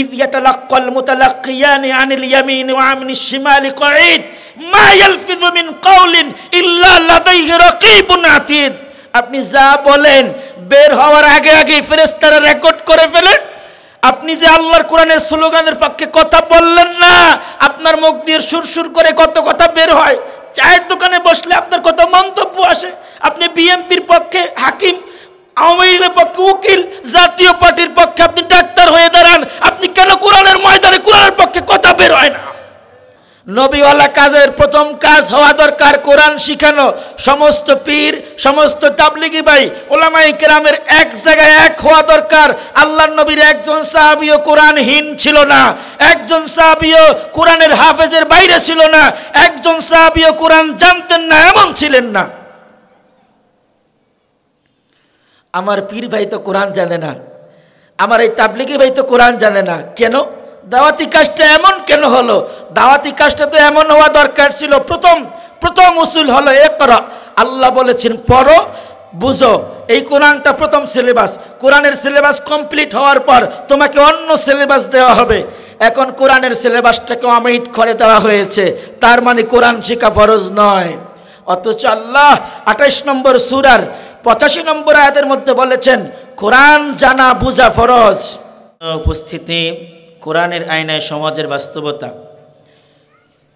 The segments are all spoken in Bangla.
ইয ইয়াতালাক্কাল মুতালাক্কিয়ানি আনিল ইয়ামিনি ওয়া আনিশ শিমালি কঈদ মা ইয়ালফিযু মিন কাওলিন ইল্লা লাদাইহি রাকীবুন আতীদ। আপনি যা বলেন বের হওয়ার আগে আগে ফেরেশতারা রেকর্ড করে ফেলেন। আপনি যে আল্লাহর কোরআনের স্লোগানের পক্ষে কথা বললেন না, আপনার মুখ দিয়ে সুরসুর করে কত কথা বের হয়। চায়ের দোকানে বসলে আপনার কত মন্তব্য আসে। আপনি বিএনপির পক্ষে হাকিম, আওয়ামী লীগের পক্ষে উকিল, জাতীয় পার্টির পক্ষে আপনি ডাক্তার হয়ে দাঁড়ান, আপনি কেন কোরআনের ময়দানে কোরআনের পক্ষে কথা বের হয় না? নবীওয়ালা কাজের প্রথম কাজ হওয়া দরকার কোরআন শিখানো। সমস্ত পীর, সমস্ত তাবলিগি ভাই, উলামায়ে কেরামের এক জায়গায় এক হওয়া দরকার। আল্লাহর নবীর একজন সাহাবীও কোরআনহীন ছিল না, একজন সাহাবীও কোরআনের হাফেজের বাইরে ছিল না, একজন সাহাবীও কোরআন জানতেন না এমন ছিলেন না। আমার পীর ভাই তো কোরআন জানে না, আমার এই তাবলিগি ভাই তো কোরআন জানে না, কেন? দাওয়াতি কাজটা এমন কেন হলো? দাওয়াতি কাজটা তো এমন হওয়া দরকার ছিল, প্রথম উসুল হলো ইকরা। আল্লাহ বলেছেন পড়ো, বুঝো। এই কোরআনটা প্রথম সিলেবাস। কোরআনের সিলেবাস কমপ্লিট হওয়ার পর তোমাকে অন্য সিলেবাস দেওয়া হবে। এখন কোরআনের সিলেবাসটাকে অমিট করে দেওয়া হয়েছে, তার মানে কোরআন শেখা ফরজ নয়। অথচ আল্লাহ 28 নম্বর সূরার 85 নম্বর আয়াতের মধ্যে বলেছেন কোরআন জানা বুঝা ফরজ। উপস্থিতি, কোরআনের আয়নায় সমাজের বাস্তবতা,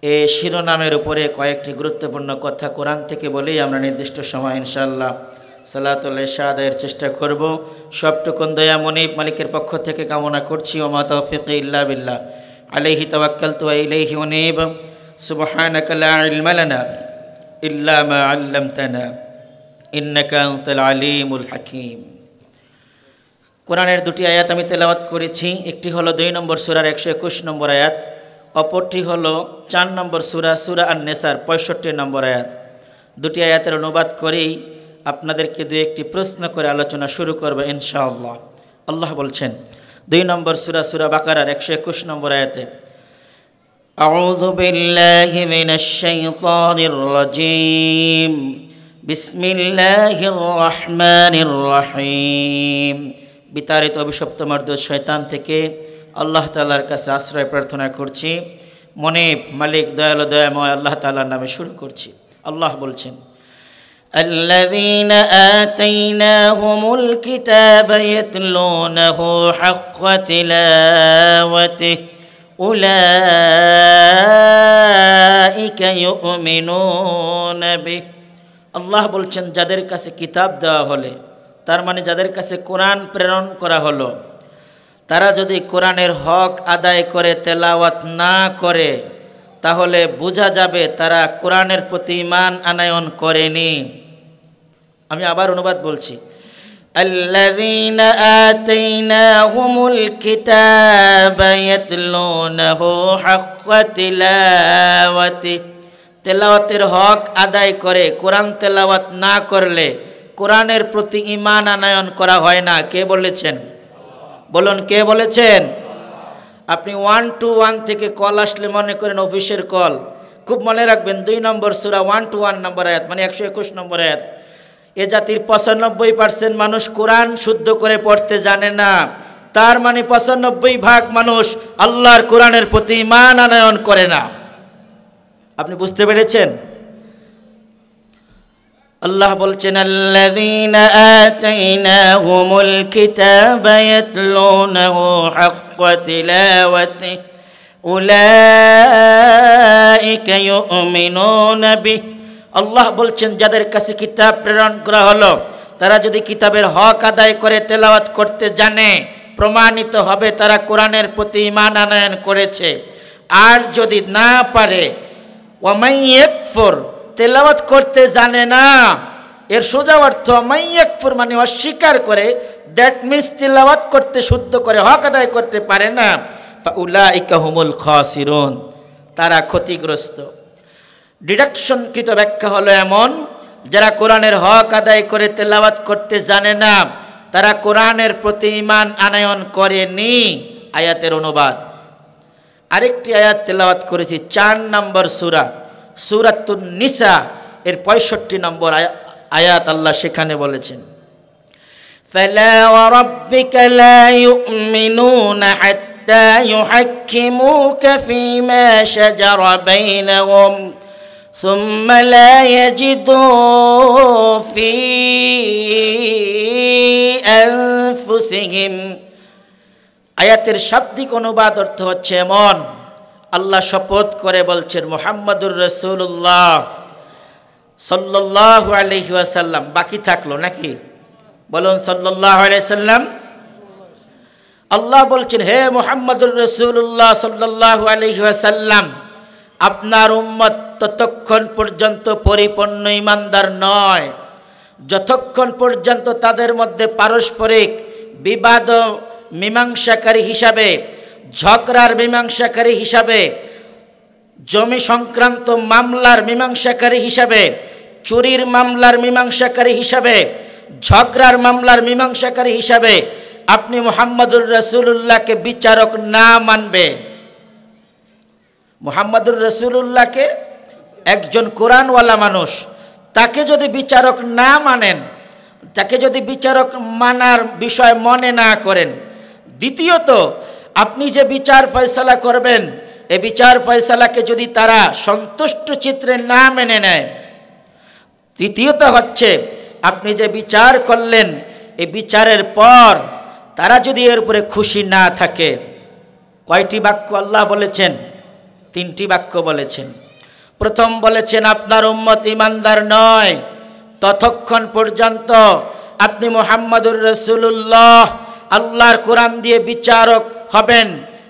এই শিরোনামের উপরে কয়েকটি গুরুত্বপূর্ণ কথা কোরআন থেকে বলেই আমরা নির্দিষ্ট সময় ইনশাআল্লাহ সালাতুল ইশা আদায়ের চেষ্টা করব। সবটুকুন দয়া মনিব মালিকের পক্ষ থেকে কামনা করছি। ওয়া মা তাওফীকি ইল্লা বিল্লাহ, আলাইহি তাওয়াক্কালতু ওয়া ইলাইহি উনীব। সুবহানাকা লা ইলমা লানা ইল্লা মা আল্লামতানা ইন্নাকা আনতাল আলিমুল হাকীম। কোরআনের দুটি আয়াত আমি তেলাওয়াত করেছি। একটি হলো 2 নম্বর সূরার 121 নম্বর আয়াত, অপরটি হলো 4 নম্বর সূরা সূরা আন-নিসার 65 নম্বর আয়াত। দুটি আয়াতের অনুবাদ করেই আপনাদেরকে দুই একটি প্রশ্ন করে আলোচনা শুরু করব ইনশাআল্লাহ। আল্লাহ বলছেন 2 নম্বর সূরা সূরা বাকারার 121 নম্বর আয়াতে, আউযু বিল্লাহি মিনাশ শাইতানির রাজীম, বিসমিল্লাহির রহমানির রহিম। বিতাড়িত অভিশপ্ত মারদুদ শয়তান থেকে আল্লাহ তাআলার কাছে আশ্রয় প্রার্থনা করছি। মনিব মালিক দয়ালু দয়াময় আল্লাহ তাআলার নামে শুরু করছি। আল্লাহ বলছেন আল্লাযীনা আতাইনাহুমুল কিতাবা ইয়াতলুনাহু হাক্কা তিলাওয়াতিহি উলাইকা ইউমিনুনা বিহি। আল্লাহ বলছেন যাদের কাছে কিতাব দেওয়া হলে, তার মানে যাদের কাছে কোরআন প্রেরণ করা হলো, তারা যদি কোরআনের হক আদায় করে তেলাওয়াত না করে তাহলে বোঝা যাবে তারা কোরআনের প্রতি ঈমান আনয়ন করেনি। আমি আবার অনুবাদ বলছি, আল্লাযীনা আতাইনাহুমুল কিতাবা ইয়াতলুনাহু হাক্কা তিলাওয়াতিহি। তেলাওয়াতের হক আদায় করে কোরআন তেলাওয়াত না করলে কোরআনের প্রতি ঈমান আনয়ন করা হয় না। কে বলেছেন? বলুন, কে বলেছেন? আপনি 121 থেকে কল আসলে মনে করেন অফিসের কল। খুব মনে রাখবেন 2 নম্বর সূরা 121 নম্বর আয়াত মানে 121 নম্বর আয়াত। এ জাতির 95% মানুষ কোরআন শুদ্ধ করে পড়তে জানে না, তার মানে 95% মানুষ আল্লাহর কোরআনের প্রতি ঈমান আনয়ন করে না। আপনি বুঝতে পেরেছেন? আল্লাহ বলছেন আল্লাযীনা আতাইনাহুমুল কিতাবা ইয়াতলুনাহু হাক্কা তিলাওয়াতিহি উলাইকা ইউমিনুনা বিহি। আল্লাহ বলছেন যাদের কাছে কিতাব প্রেরণ করা হলো তারা যদি কিতাবের হক আদায় করে তেলাওয়াত করতে জানে, প্রমাণিত হবে তারা কোরআনের প্রতি ঈমান আনয়ন করেছে। আর যদি না পারে, ওয়ামান ইয়াকফুর, তেলাওয়াত করতে জানে না, এর সোজা অর্থ ওয়ামান ইয়াকফুর মানে অস্বীকার করে, দ্যাট মিন্স তেলাওয়াত করতে শুদ্ধ করে হক আদায় করতে পারে না, ফাউলাইকা হুমুল খাসিরুন, তারা ক্ষতিগ্রস্ত। ডিডাকশনকৃত ব্যাখ্যা হলো এমন, যারা কোরআনের হক আদায় করে তেলাওয়াত করতে জানে না তারা কোরআনের প্রতি ঈমান আনয়ন করেনি। আয়াতের অনুবাদ আরেকটি আয়াত তেলাওয়াত করেছি 4 নম্বর সূরা সূরাতুন নিসা এর 65 নম্বর আয়াত। আল্লাহ সেখানে বলেছেন ফালা ওয়া রাব্বিকা লা ইউমিনুনা হাত্তা হাত্তা ইউহাক্কিমুকা ফীমা শাজারা বাইনাহুম সুম্মা লা ইয়াজিদু ফী আনফুসিহিম। আয়াতের শাব্দিক অনুবাদ অর্থ হচ্ছে এমন, আল্লাহ শপথ করে বলছেন মুহাম্মাদুর রাসূলুল্লাহ সাল্লাল্লাহু আলাইহি ওয়াসাল্লাম। বাকি থাকলো নাকি? বলুন সাল্লাল্লাহু আলাইহি ওয়াসাল্লাম। আল্লাহ বলছেন, হে মুহাম্মাদুর রাসূলুল্লাহ সাল্লাল্লাহু আলাইহি ওয়াসাল্লাম, আপনার উম্মত ততক্ষণ পর্যন্ত পরিপূর্ণ ঈমানদার নয় যতক্ষণ পর্যন্ত তাদের মধ্যে পারস্পরিক বিবাদ মীমাংসাকারী হিসাবে, ঝগড়ার মীমাংসাকারী হিসাবে, জমি সংক্রান্ত মামলার মীমাংসাকারী হিসাবে, চুরির মামলার মীমাংসাকারী হিসাবে, ঝগড়ার মামলার মীমাংসাকারী হিসাবে আপনি মুহাম্মাদুর রাসূলুল্লাহকে বিচারক না মানবে। মুহাম্মাদুর রাসূলুল্লাহকে একজন কোরআনওয়ালা মানুষ, তাকে যদি বিচারক না মানেন, তাকে যদি বিচারক মানার বিষয় মনে না করেন, দ্বিতীয়ত আপনি যে বিচার ফয়সালা করবেন এই বিচার ফয়সালাকে যদি তারা সন্তুষ্ট চিত্রে না মেনে নেয়, তৃতীয়ত হচ্ছে আপনি যে বিচার করলেন এই বিচারের পর তারা যদি এর উপরে খুশি না থাকে। কয়টি বাক্য আল্লাহ বলেছেন? 3টি বাক্য বলেছেন। প্রথম বলেছেন, আপনার উম্মত ঈমানদার নয় ততক্ষণ পর্যন্ত আপনি মুহাম্মাদুর রাসূলুল্লাহ আল্লাহর কোরআন দিয়ে বিচারক হবেন,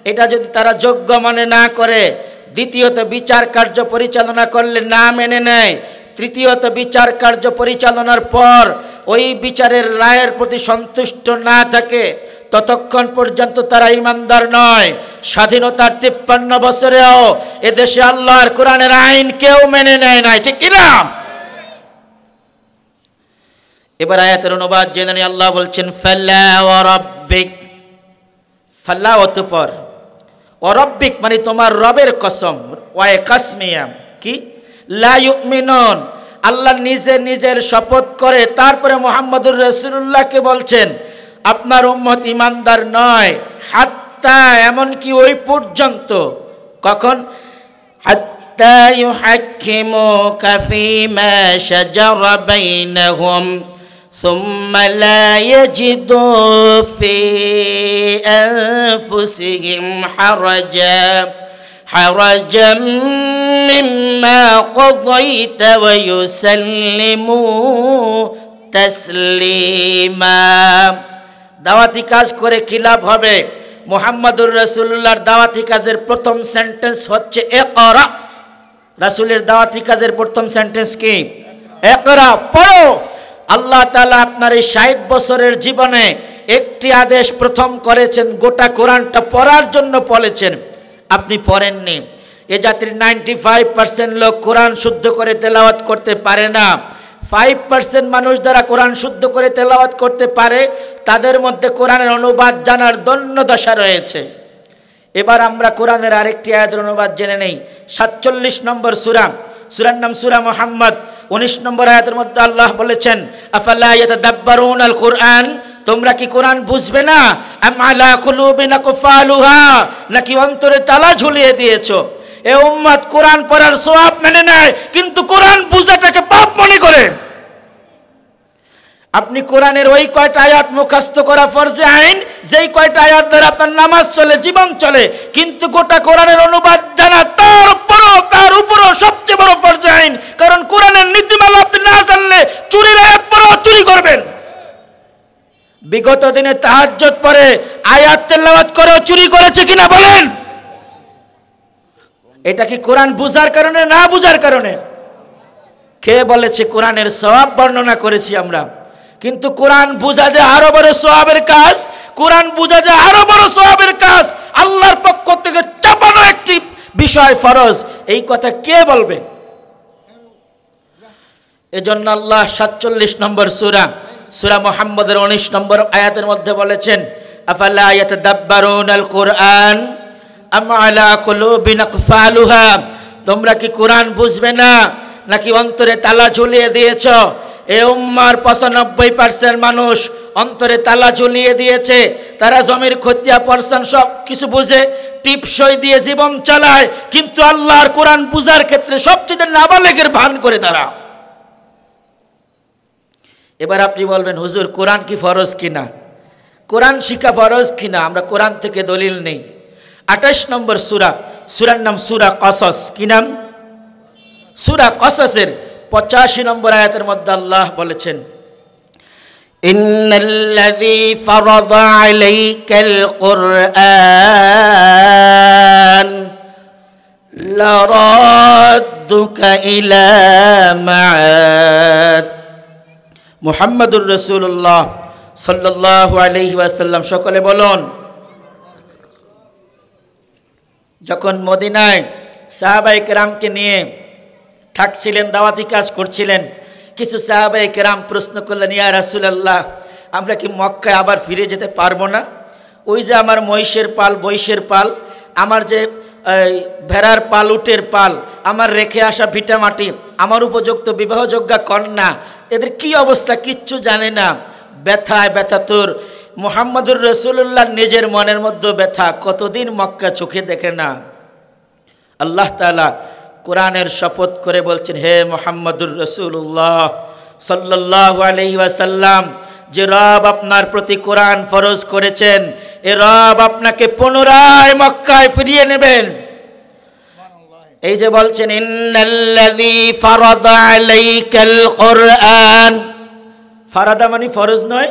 এটা যদি তারা যোগ্য মনে না করে, দ্বিতীয়ত বিচার কার্য পরিচালনা করলে না মেনে নেয়, তৃতীয়ত বিচার কার্য পরিচালনার পর ওই বিচারের রায়ের প্রতি সন্তুষ্ট না থাকে, ততক্ষণ পর্যন্ত তারা ঈমানদার নয়। স্বাধীনতার 53 বছরেও এদেশে আল্লাহর কোরআনের আইন কেউ মেনে নেয় নাই, ঠিক কিনা? এবার আয়াতের অনুবাদ জেনে নিই। আল্লাহ বলছেন, ফালা ওয়া রাব্বিক, ফালা অতঃপর, ওয়ারাব্বিক মানে তোমার রবের কসম, ওয়ায়ে কাসমিয়া কি লা ইউমিনুন, আল্লাহ নিজের শপথ করে তারপরে মুহাম্মাদুর রাসূলুল্লাহকে বলছেন আপনার উম্মত ঈমানদার নয়, হাত্তা এমনকি ওই পর্যন্ত, কখন? হাত্তা ইউহাক্কিমুকা ফীমা শাজারা বাইনাহুম সুম্মা লা ইয়াজিদু ফী আনফুসিহিম হারাজাম মিম্মা কাযাইতা ওয়া ইউসাল্লিমু তাসলিমা। দাওয়াতি কাজ করে কি লাভ হবে? মুহাম্মাদুর রাসূলুল্লাহর দাওয়াতি কাজের প্রথম সেন্টেন্স হচ্ছে ইকরা। রাসূলের দাওয়াতি কাজের প্রথম সেন্টেন্স কি? ইকরা, পড়ো। আল্লাহ তাআলা আপনার এই 60 বছরের জীবনে একটি আদেশ প্রথম করেছেন, গোটা কোরআনটা পড়ার জন্য বলেছেন, আপনি পড়েননি। এ জাতির 95% লোক কোরআন শুদ্ধ করে তেলাওয়াত করতে পারে না। 5% মানুষ যারা কোরআন শুদ্ধ করে তেলাওয়াত করতে পারে, তাদের মধ্যে কোরআনের অনুবাদ জানার দন্য দশা রয়েছে। এবার আমরা কোরআনের আরেকটি আয়াতের অনুবাদ জেনে নেই। 47 নম্বর সূরা, সূরার নাম সূরা মুহাম্মদ। 19 নম্বর আয়াতের মধ্যে আল্লাহ বলেছেন, আফালা ইয়াতাদাব্বারুনাল কুরআন, তোমরা কি কোরআন বুঝবে না? আম আলা কুলুবিন আকফালুহা, নাকি অন্তরে তালা ঝুলিয়ে দিয়েছো? এ উম্মত কোরআন পড়ার সওয়াব মেনে নেয়, কিন্তু কোরআন বুঝাটাকে পাপ মনে করে। আপনি কোরআনের ওই কয়টা আয়াত মুখস্থ করা ফরজে আইন, যেই কয়টা আয়াত ধরে আপনার নামাজ চলে, জীবন চলে, কিন্তু গোটা কোরআনের অনুবাদ জানা তার উপরও সবচেয়ে বড় ফরজে আইন। কারণ কোরআনের নীতিমালা আপনি না জানলে চুরির আয়াত পড়াও চুরি করবেন। বিগত দিনে তাহাজ্জুদ পড়ে আয়াত তেলাওয়াত করে চুরি করেছে কিনা বলেন? এটা কি কোরআন বুঝার কারণে না বুঝার কারণে? কে বলেছে কোরআনের সওয়াব বর্ণনা করেছি আমরা, কিন্তু কোরআন বুঝা যে আরো বড় সওয়াবের কাজ, কোরআন বুঝা যে আরো বড় সওয়াবের কাজ, আল্লাহর পক্ষ থেকে চাপানো একটি বিষয় ফরজ, এই কথা কে বলবে? এজন্য আল্লাহ 47 নম্বর সূরা, সূরা মুহাম্মদের 19 নম্বর আয়াতের মধ্যে বলেছেন, আফালা ইয়াতাদাব্বারুনাল কুরআন আম আলা কুলুবিন আকফালুহা, তোমরা কি কোরআন বুঝবে না, নাকি অন্তরে তালা ঝুলিয়ে দিয়েছ? এ উম্মার 95% মানুষ অন্তরে তালা ঝুলিয়ে দিয়েছে। তারা জমির খতিয়া পরসান সব কিছু বুঝে টিপসই দিয়ে জীবন চালায়, কিন্তু আল্লাহর কোরআন বুঝার ক্ষেত্রে সবচেয়ে নাবালেগের ভান করে তারা। এবার আপনি বলবেন, হুজুর কোরআন কি ফরজ কিনা, কোরআন শিক্ষা ফরজ কিনা? আমরা কোরআন থেকে দলিল নেই। 28 নম্বর সূরা, সূরার নাম সূরা কসস। কি নাম? সূরা কসসের 85 নম্বর আয়াতের মধ্যে আল্লাহ বলেছেন, ইন্নাল্লাযী ফারাদা আলাইকাল কুরআন লারাদ্দুকা ইলা মাআদ। মুহাম্মাদুর রাসূলুল্লাহ সাল্লাল্লাহু আলাইহি ওয়াসাল্লাম সকলে বলুন। যখন মদিনায় সাহাবায়ে কেরামকে নিয়ে থাকছিলেন, দাওয়াতি কাজ করছিলেন, কিছু সাহাবায়ে কেরাম প্রশ্ন করলেন, ইয়া রাসূলুল্লাহ, আমরা কি মক্কায় আবার ফিরে যেতে পারবো না? ওই যে আমার মহিষের পাল, বৈশের পাল, আমার যে ভেড়ার পাল, উটের পাল, আমার রেখে আসা ভিটামাটি, আমার উপযুক্ত বিবাহযোগ্যা কন্যা, এদের কি অবস্থা কিচ্ছু জানে না, ব্যথায় ব্যথাতুর। মুহাম্মদুর রাসূলুল্লাহ নিজের মনের মধ্যে ব্যথা, কতদিন মক্কা চোখে দেখে না। আল্লাহ তাআলা কোরআনের শপথ করে বলছেন, হে মুহাম্মদুর রাসূলুল্লাহ সাল্লাল্লাহু আলাইহি ওয়াসাল্লাম, যে রব আপনার প্রতি কোরআন ফরজ করেছেন, এ রব আপনাকে পুনরায় মক্কায় ফিরিয়ে নেবেন। এই যে বলছেন, ইন্নাল্লাযী ফারাদা আলাইকাল কুরআন, ফারাদা মানে ফরজ নয়,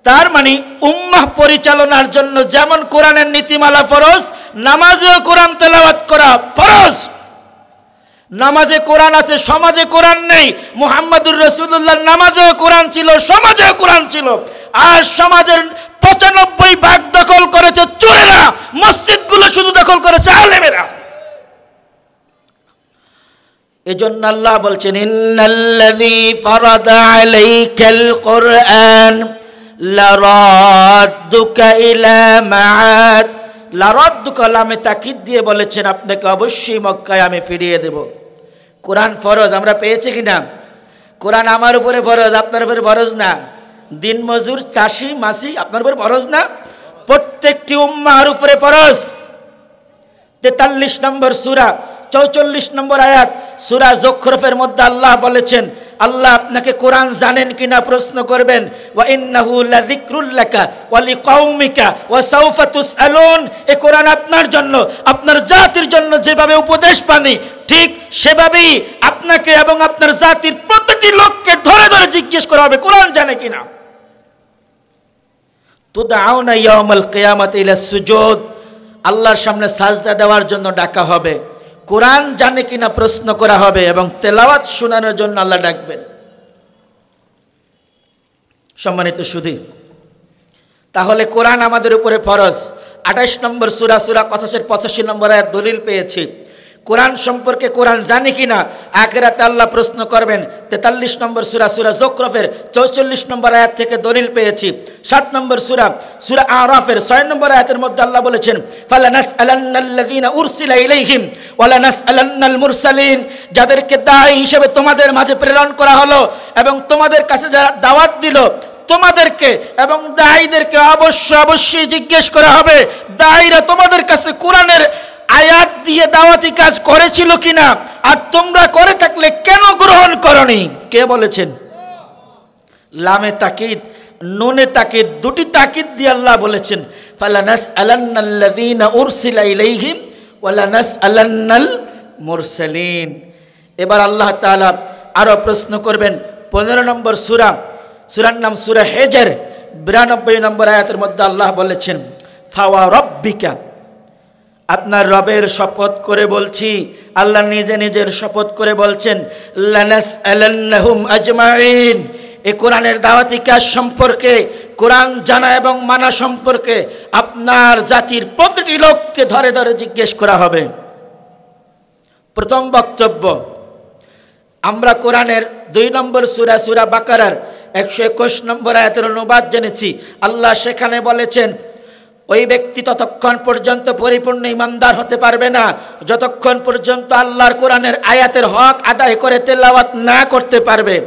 তার মানে উম্মাহ পরিচালনার জন্য যেমন কোরআনের নীতিমালা ফরজ, নামাজেও কোরআন তেলাওয়াত করা ফরজ। নামাজে কোরআন আছে, সমাজে কোরআন নেই। মুহাম্মদুর রাসূলুল্লাহ নামাজেও কোরআন ছিল, সমাজেও কোরআন ছিল। আর সমাজের 95% দখল করেছে চোরেরা, মসজিদগুলো শুধু দখল করেছে আলেমেরা। এজন্য আল্লাহ বলছেন, ইন্নাল্লাযী ফারাদা আলাইকাল কুরআন লারাদ্দুকা ইলা মাআদ। লারাদ্দুকা লামে তাকিদ দিয়ে বলেছেন, আপনাকে অবশ্যই মক্কায় আমি ফিরিয়ে দেব। কোরআন ফরজ আমরা পেয়েছি কিনা? কোরআন আমার উপরে ফরজ, আপনার উপরে ফরজ না। দিনমজুর, চাষি, মাসি, আপনার উপরে ফরজ না? প্রত্যেকটি উম্মাহর উপরে ফরজ। 43 নম্বর সূরা 44 নম্বর আয়াত সূরা যুখরুফের মধ্যে আল্লাহ বলেছেন, আল্লাহ আপনাকে কোরআন জানেন কিনা প্রশ্ন করবেন। ওয়া ইন্নাহু লাযিকরুল লাকা ওয়া লিকাওমিকা ওয়া সাওফা তুসআলুন। এই কোরআন আপনার জন্য, আপনার জাতির জন্য যেভাবে উপদেশ বাণী, ঠিক সেভাবেই আপনাকে এবং আপনার জাতির প্রতিটি লোককে ধরে ধরে জিজ্ঞেস করা হবে কোরআন জানে কিনা। তুদআউনা ইয়াউমাল কিয়ামাতি ইলা সুজুদ, আল্লাহর সামনে সাজদা দেওয়ার জন্য ডাকা হবে। কোরআন জানে কিনা প্রশ্ন করা হবে এবং তেলাওয়াত শোনানোর জন্য আল্লাহ ডাকবেন। সম্মানিত সুধী, তাহলে কোরআন আমাদের উপরে ফরজ। 28 নম্বর সূরা, সূরা কসসের 85 নম্বর আয়াত দলিল পেয়েছি। কোরআন সম্পর্কে কোরআন জানি কিনা আখিরাতে আল্লাহ প্রশ্ন করবেন। 43 নম্বর সূরা, সূরা যুখরুফের 44 নম্বর আয়াত থেকে দলিল পেয়েছি। 7 নম্বর সূরা, সূরা আরাফের 6 নম্বর আয়াতের মধ্যে আল্লাহ বলেছেন, ফালানাসআলান্নাল্লাযীনা উরসিলা ইলাইহিম ওয়া লানাসআলান্নাল মুরসালিন। যাদেরকে দায়ী হিসেবে তোমাদের মাঝে প্রেরণ করা হলো এবং তোমাদের কাছে যারা দাওয়াত দিল, তোমাদেরকে এবং দায়ীদেরকে অবশ্যই জিজ্ঞেস করা হবে, দায়ীরা তোমাদের কাছে কোরআনের আয়াত দিয়ে দাওয়াতি কাজ করেছিল কিনা, আর তোমরা করে থাকলে কেন গ্রহণ করনি? কে বলেছেন? লামে তাকিদ, নুনে তাকিদ, দুটি তাকিদ দিয়ে আল্লাহ বলেছেন, ফালানাসআলান্নাল্লাযীনা উরসিলা ইলাইহিম ওয়া লানাসআলান্নাল মুরসালিন। এবার আল্লাহ তাআলা আরো প্রশ্ন করবেন। 15 নম্বর সূরা, সূরার নাম সূরা হিজর, 92 নম্বর আয়াতের মধ্যে আল্লাহ বলেছেন, ফাওয়া রাব্বিকা, আপনার রবের শপথ করে বলছি, আল্লাহ নিজে নিজের শপথ করে বলছেন, লানাসআলান্নাহুম আজমাইন। এই কোরআনের দাওয়াতি কাজ সম্পর্কে, কোরআন জানা এবং মানা সম্পর্কে আপনার জাতির প্রতিটি লোককে ধরে ধরে জিজ্ঞেস করা হবে। প্রথম বক্তব্য, আমরা কোরআনের 2 নম্বর সূরা, সূরা বাকারার 121 নম্বর আয়াতের অনুবাদ জেনেছি। আল্লাহ সেখানে বলেছেন, ওই ব্যক্তি ততক্ষণ পর্যন্ত পরিপূর্ণ ইমানদার হতে পারবে না যতক্ষণ পর্যন্ত আল্লাহর কোরআনের আয়াতের হক আদায় করে তেলাওয়াত না করতে পারবে।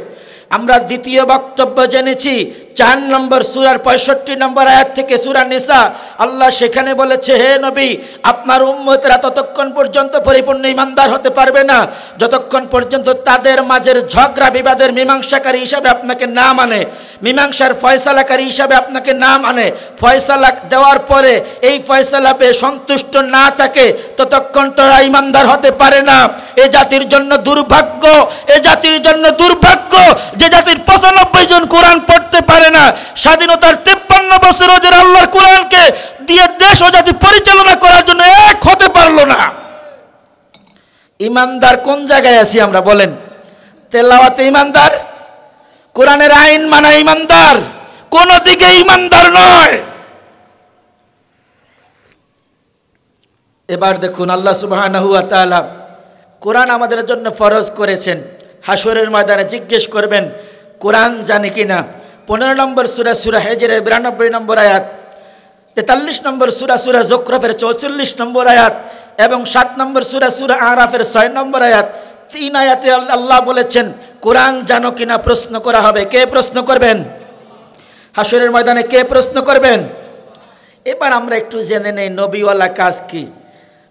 আমরা দ্বিতীয় বক্তব্য জেনেছি 4 নম্বর সূরার 65 নম্বর আয়াত থেকে সূরা নিসা। আল্লাহ সেখানে বলেছে, হে নবী, আপনার উম্মতরা ততক্ষণ পর্যন্ত পরিপূর্ণ ইমানদার হতে পারবে না যতক্ষণ পর্যন্ত তাদের মাঝের ঝগড়া বিবাদের মীমাংসাকারী হিসাবে আপনাকে না মানে, মীমাংসার ফয়সালাকারী হিসাবে আপনাকে না মানে, ফয়সালা দেওয়ার পরে এই ফয়সালা পেয়ে সন্তুষ্ট না থাকে ততক্ষণ তারা ইমানদার হতে পারে না। এ জাতির জন্য দুর্ভাগ্য, এ জাতির জন্য দুর্ভাগ্য যে জাতির 95 জন কোরআন পড়তে পারে না। স্বাধীনতার 53 বছরও যারা আল্লাহর কোরআনকে দিয়ে দেশ ও জাতি পরিচালনা করার জন্য এক হতে পারলো না। ইমানদার কোন জায়গায় আছি আমরা বলেন? তেলাওয়াতে ইমানদার, কোরআনের আইন মানা ইমানদার, কোন দিকে ইমানদার নয়। এবার দেখুন, আল্লাহ সুবহানাহু ওয়া তাআলা কোরআন আমাদের জন্য ফরজ করেছেন। হাসরের ময়দানে জিজ্ঞেস করবেন কোরআন জানে কিনা। 15 নম্বর সূরা সূরা হিজরের 92 নম্বর আয়াত, 43 নম্বর সূরা সূরা যুখরুফের 44 নম্বর আয়াত এবং 7 নম্বর সূরা সূরা আরাফের 6 নম্বর আয়াত, 3 আয়াতে আল্লাহ বলেছেন কোরআন জানো কিনা প্রশ্ন করা হবে। কে প্রশ্ন করবেন? হাসরের ময়দানে কে প্রশ্ন করবেন? এবার আমরা একটু জেনে নেই নবীওয়ালা কাজ কি।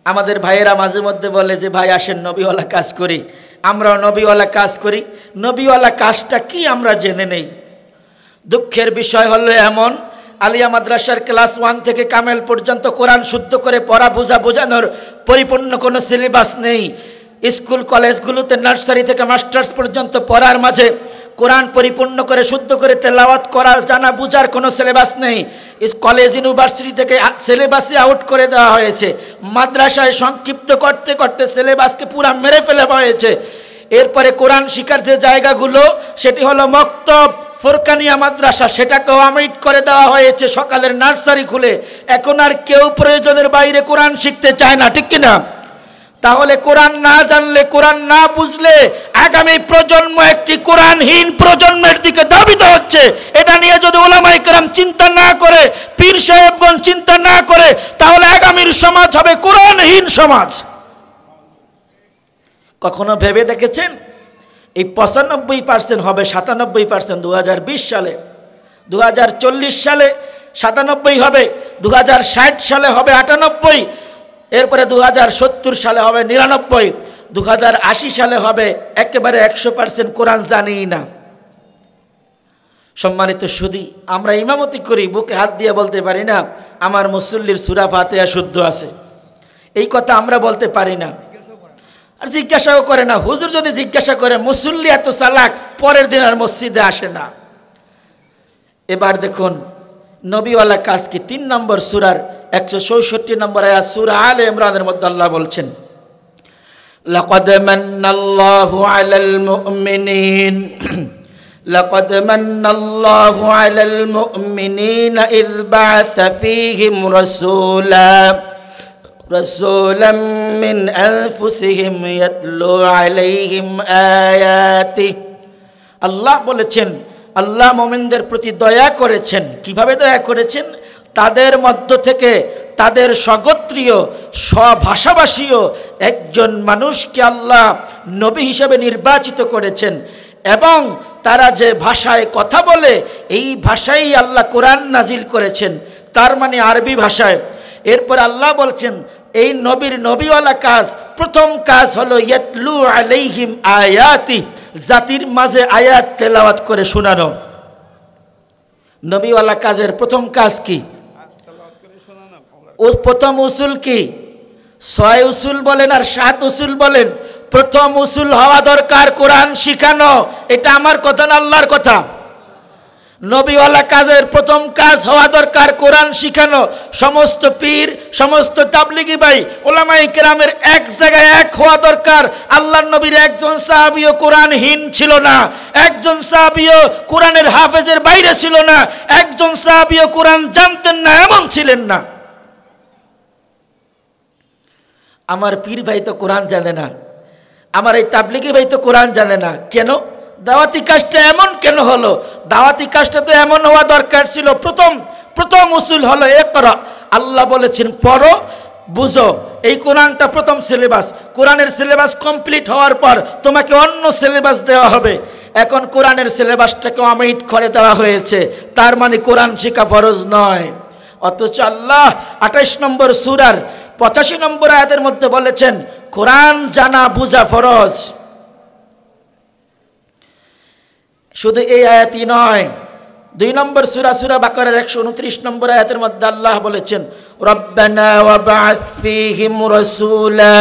আমাদের ভাইয়েরা মাঝে মধ্যে বলে যে ভাই আসেন নবীওয়ালা কাজ করি। আমরাও নবীওয়ালা কাজ করি। নবীওয়ালা কাজটা কি আমরা জেনে নেই। দুঃখের বিষয় হলো এমন, আলিয়া মাদ্রাসার ক্লাস 1 থেকে কামেল পর্যন্ত কোরআন শুদ্ধ করে পড়া বোঝানোর পরিপূর্ণ কোনো সিলেবাস নেই। স্কুল কলেজগুলোতে নার্সারি থেকে মাস্টার্স পর্যন্ত পড়ার মাঝে কোরআন পরিপূর্ণ করে শুদ্ধ করে তেলাওয়াত করার জানা বুঝার কোনো সিলেবাস নেই। কলেজ ইউনিভার্সিটি থেকে সিলেবাসই আউট করে দেওয়া হয়েছে। মাদ্রাসায় সংক্ষিপ্ত করতে করতে সিলেবাসকে পুরা মেরে ফেলা হয়েছে। এরপরে কোরআন শিক্ষার যে জায়গাগুলো সেটি হলো মক্তব, ফুরকানিয়া মাদ্রাসা, সেটাকেও অমিট করে দেওয়া হয়েছে সকালের নার্সারি খুলে। এখন আর কেউ প্রয়োজনের বাইরে কোরআন শিখতে চায় না, ঠিক কিনা? তাহলে কোরআন না জানলে, কোরআন না বুঝলে আগামী প্রজন্ম একটি কোরআনহীন প্রজন্মের দিকে ধাবিত হচ্ছে। এটা নিয়ে যদি উলামায়ে কেরাম চিন্তা না করে, পীর সাহেবগণ চিন্তা না করে, তাহলে আগামীর সমাজ হবে কোরআনহীন সমাজ। কখনো ভেবে দেখেছেন এই 95% হবে 97% 2020 সালে, 2040 সালে 97 হবে, 2060 সালে হবে 98, এরপরে 2070 সালে হবে 99, 2080 সালে হবে একেবারে 100% কোরআন জানি না। সম্মানিত সুধী, আমরা ইমামতি করি, বুকে হাত দিয়ে বলতে পারি না আমার মুসল্লির সূরা ফাতিহা শুদ্ধ আছে। এই কথা আমরা বলতে পারি না, আর জিজ্ঞাসাও করে না। হুজুর যদি জিজ্ঞাসা করে, মুসল্লি এত চালাক, পরের দিন আর মসজিদে আসে না। এবার দেখুন নবীওয়ালা কাজ কি। 3 নম্বর সূরার 166 নম্বর আয়াত সূরা আলে ইমরানের মধ্যে আল্লাহ বলছেন, লাকাদ মান্নাল্লাহু আলাল মুমিনিন লাকাদ মান্নাল্লাহু আলাল মুমিনিনা ইয বা'আসা ফীহিম রাসূলাম মিন আনফুসিহিম ইয়াতলু আলাইহিম আয়াতিহি। আল্লাহ বলেছেন আল্লাহ মুমিনদের প্রতি দয়া করেছেন। কিভাবে দয়া করেছেন? তাদের মধ্য থেকে তাদের স্বগোত্রীয় স্বভাষাভাষীয় একজন মানুষকে আল্লাহ নবী হিসেবে নির্বাচিত করেছেন এবং তারা যে ভাষায় কথা বলে এই ভাষায় আল্লাহ কোরআন নাজিল করেছেন, তার মানে আরবি ভাষায়। এরপর আল্লাহ বলছেন এই নবীর নবীওয়ালা কাজ, প্রথম কাজ হলো ইয়াতলু আলাইহিম আয়াতি, জাতির মাঝে আয়াত তেলাওয়াত করে শোনানো। নবীওয়ালা কাজের প্রথম কাজ কি? প্রথম উসুল কি? 6 উসুল বলেন আর 7 উসুল বলেন, প্রথম উসুল হওয়া দরকার কোরআন শিখানো। এটা আমার কথা না, আল্লাহর কথা। নবীওয়ালা কাজের প্রথম কাজ হওয়া দরকার কোরআন শিখানো। সমস্ত পীর, সমস্ত তাবলিগি ভাই, উলামায়ে কেরামের এক জায়গায় এক হওয়া দরকার। আল্লাহর নবীর একজন সাহাবীও কোরআনহীন ছিল না, একজন সাহাবীও কোরআনের হাফেজের বাইরে ছিল না, একজন সাহাবীও কোরআন জানতেন না এমন ছিলেন না। আমার পীর ভাই তো কোরআন জানে না, আমার এই তাবলিগি ভাই তো কোরআন জানে না। কেন? দাওয়াতি কাজটা এমন কেন হলো? দাওয়াতি কাজটা তো এমন হওয়া দরকার ছিল, প্রথম প্রথম উসুল হলো ইকরা। আল্লাহ বলেছেন পড়ো বুঝো। এই কোরআনটা প্রথম সিলেবাস। কোরআনের সিলেবাস কমপ্লিট হওয়ার পর তোমাকে অন্য সিলেবাস দেওয়া হবে। এখন কোরআনের সিলেবাসটাকে অমিট করে দেওয়া হয়েছে, তার মানে কোরআন শেখা ফরজ নয়। অথচ আল্লাহ 28 নম্বর সূরার 85 নম্বর আয়াতের মধ্যে বলেছেন কোরআন জানা বুঝা ফরজ। শুধু এই আয়াতই নয়, 2 নম্বর সূরা সূরা বাকারার 129 নম্বর আয়াতের মধ্যে আল্লাহ বলেছেন রব্বানা ওয়াবআথ ফীহিম রাসূলা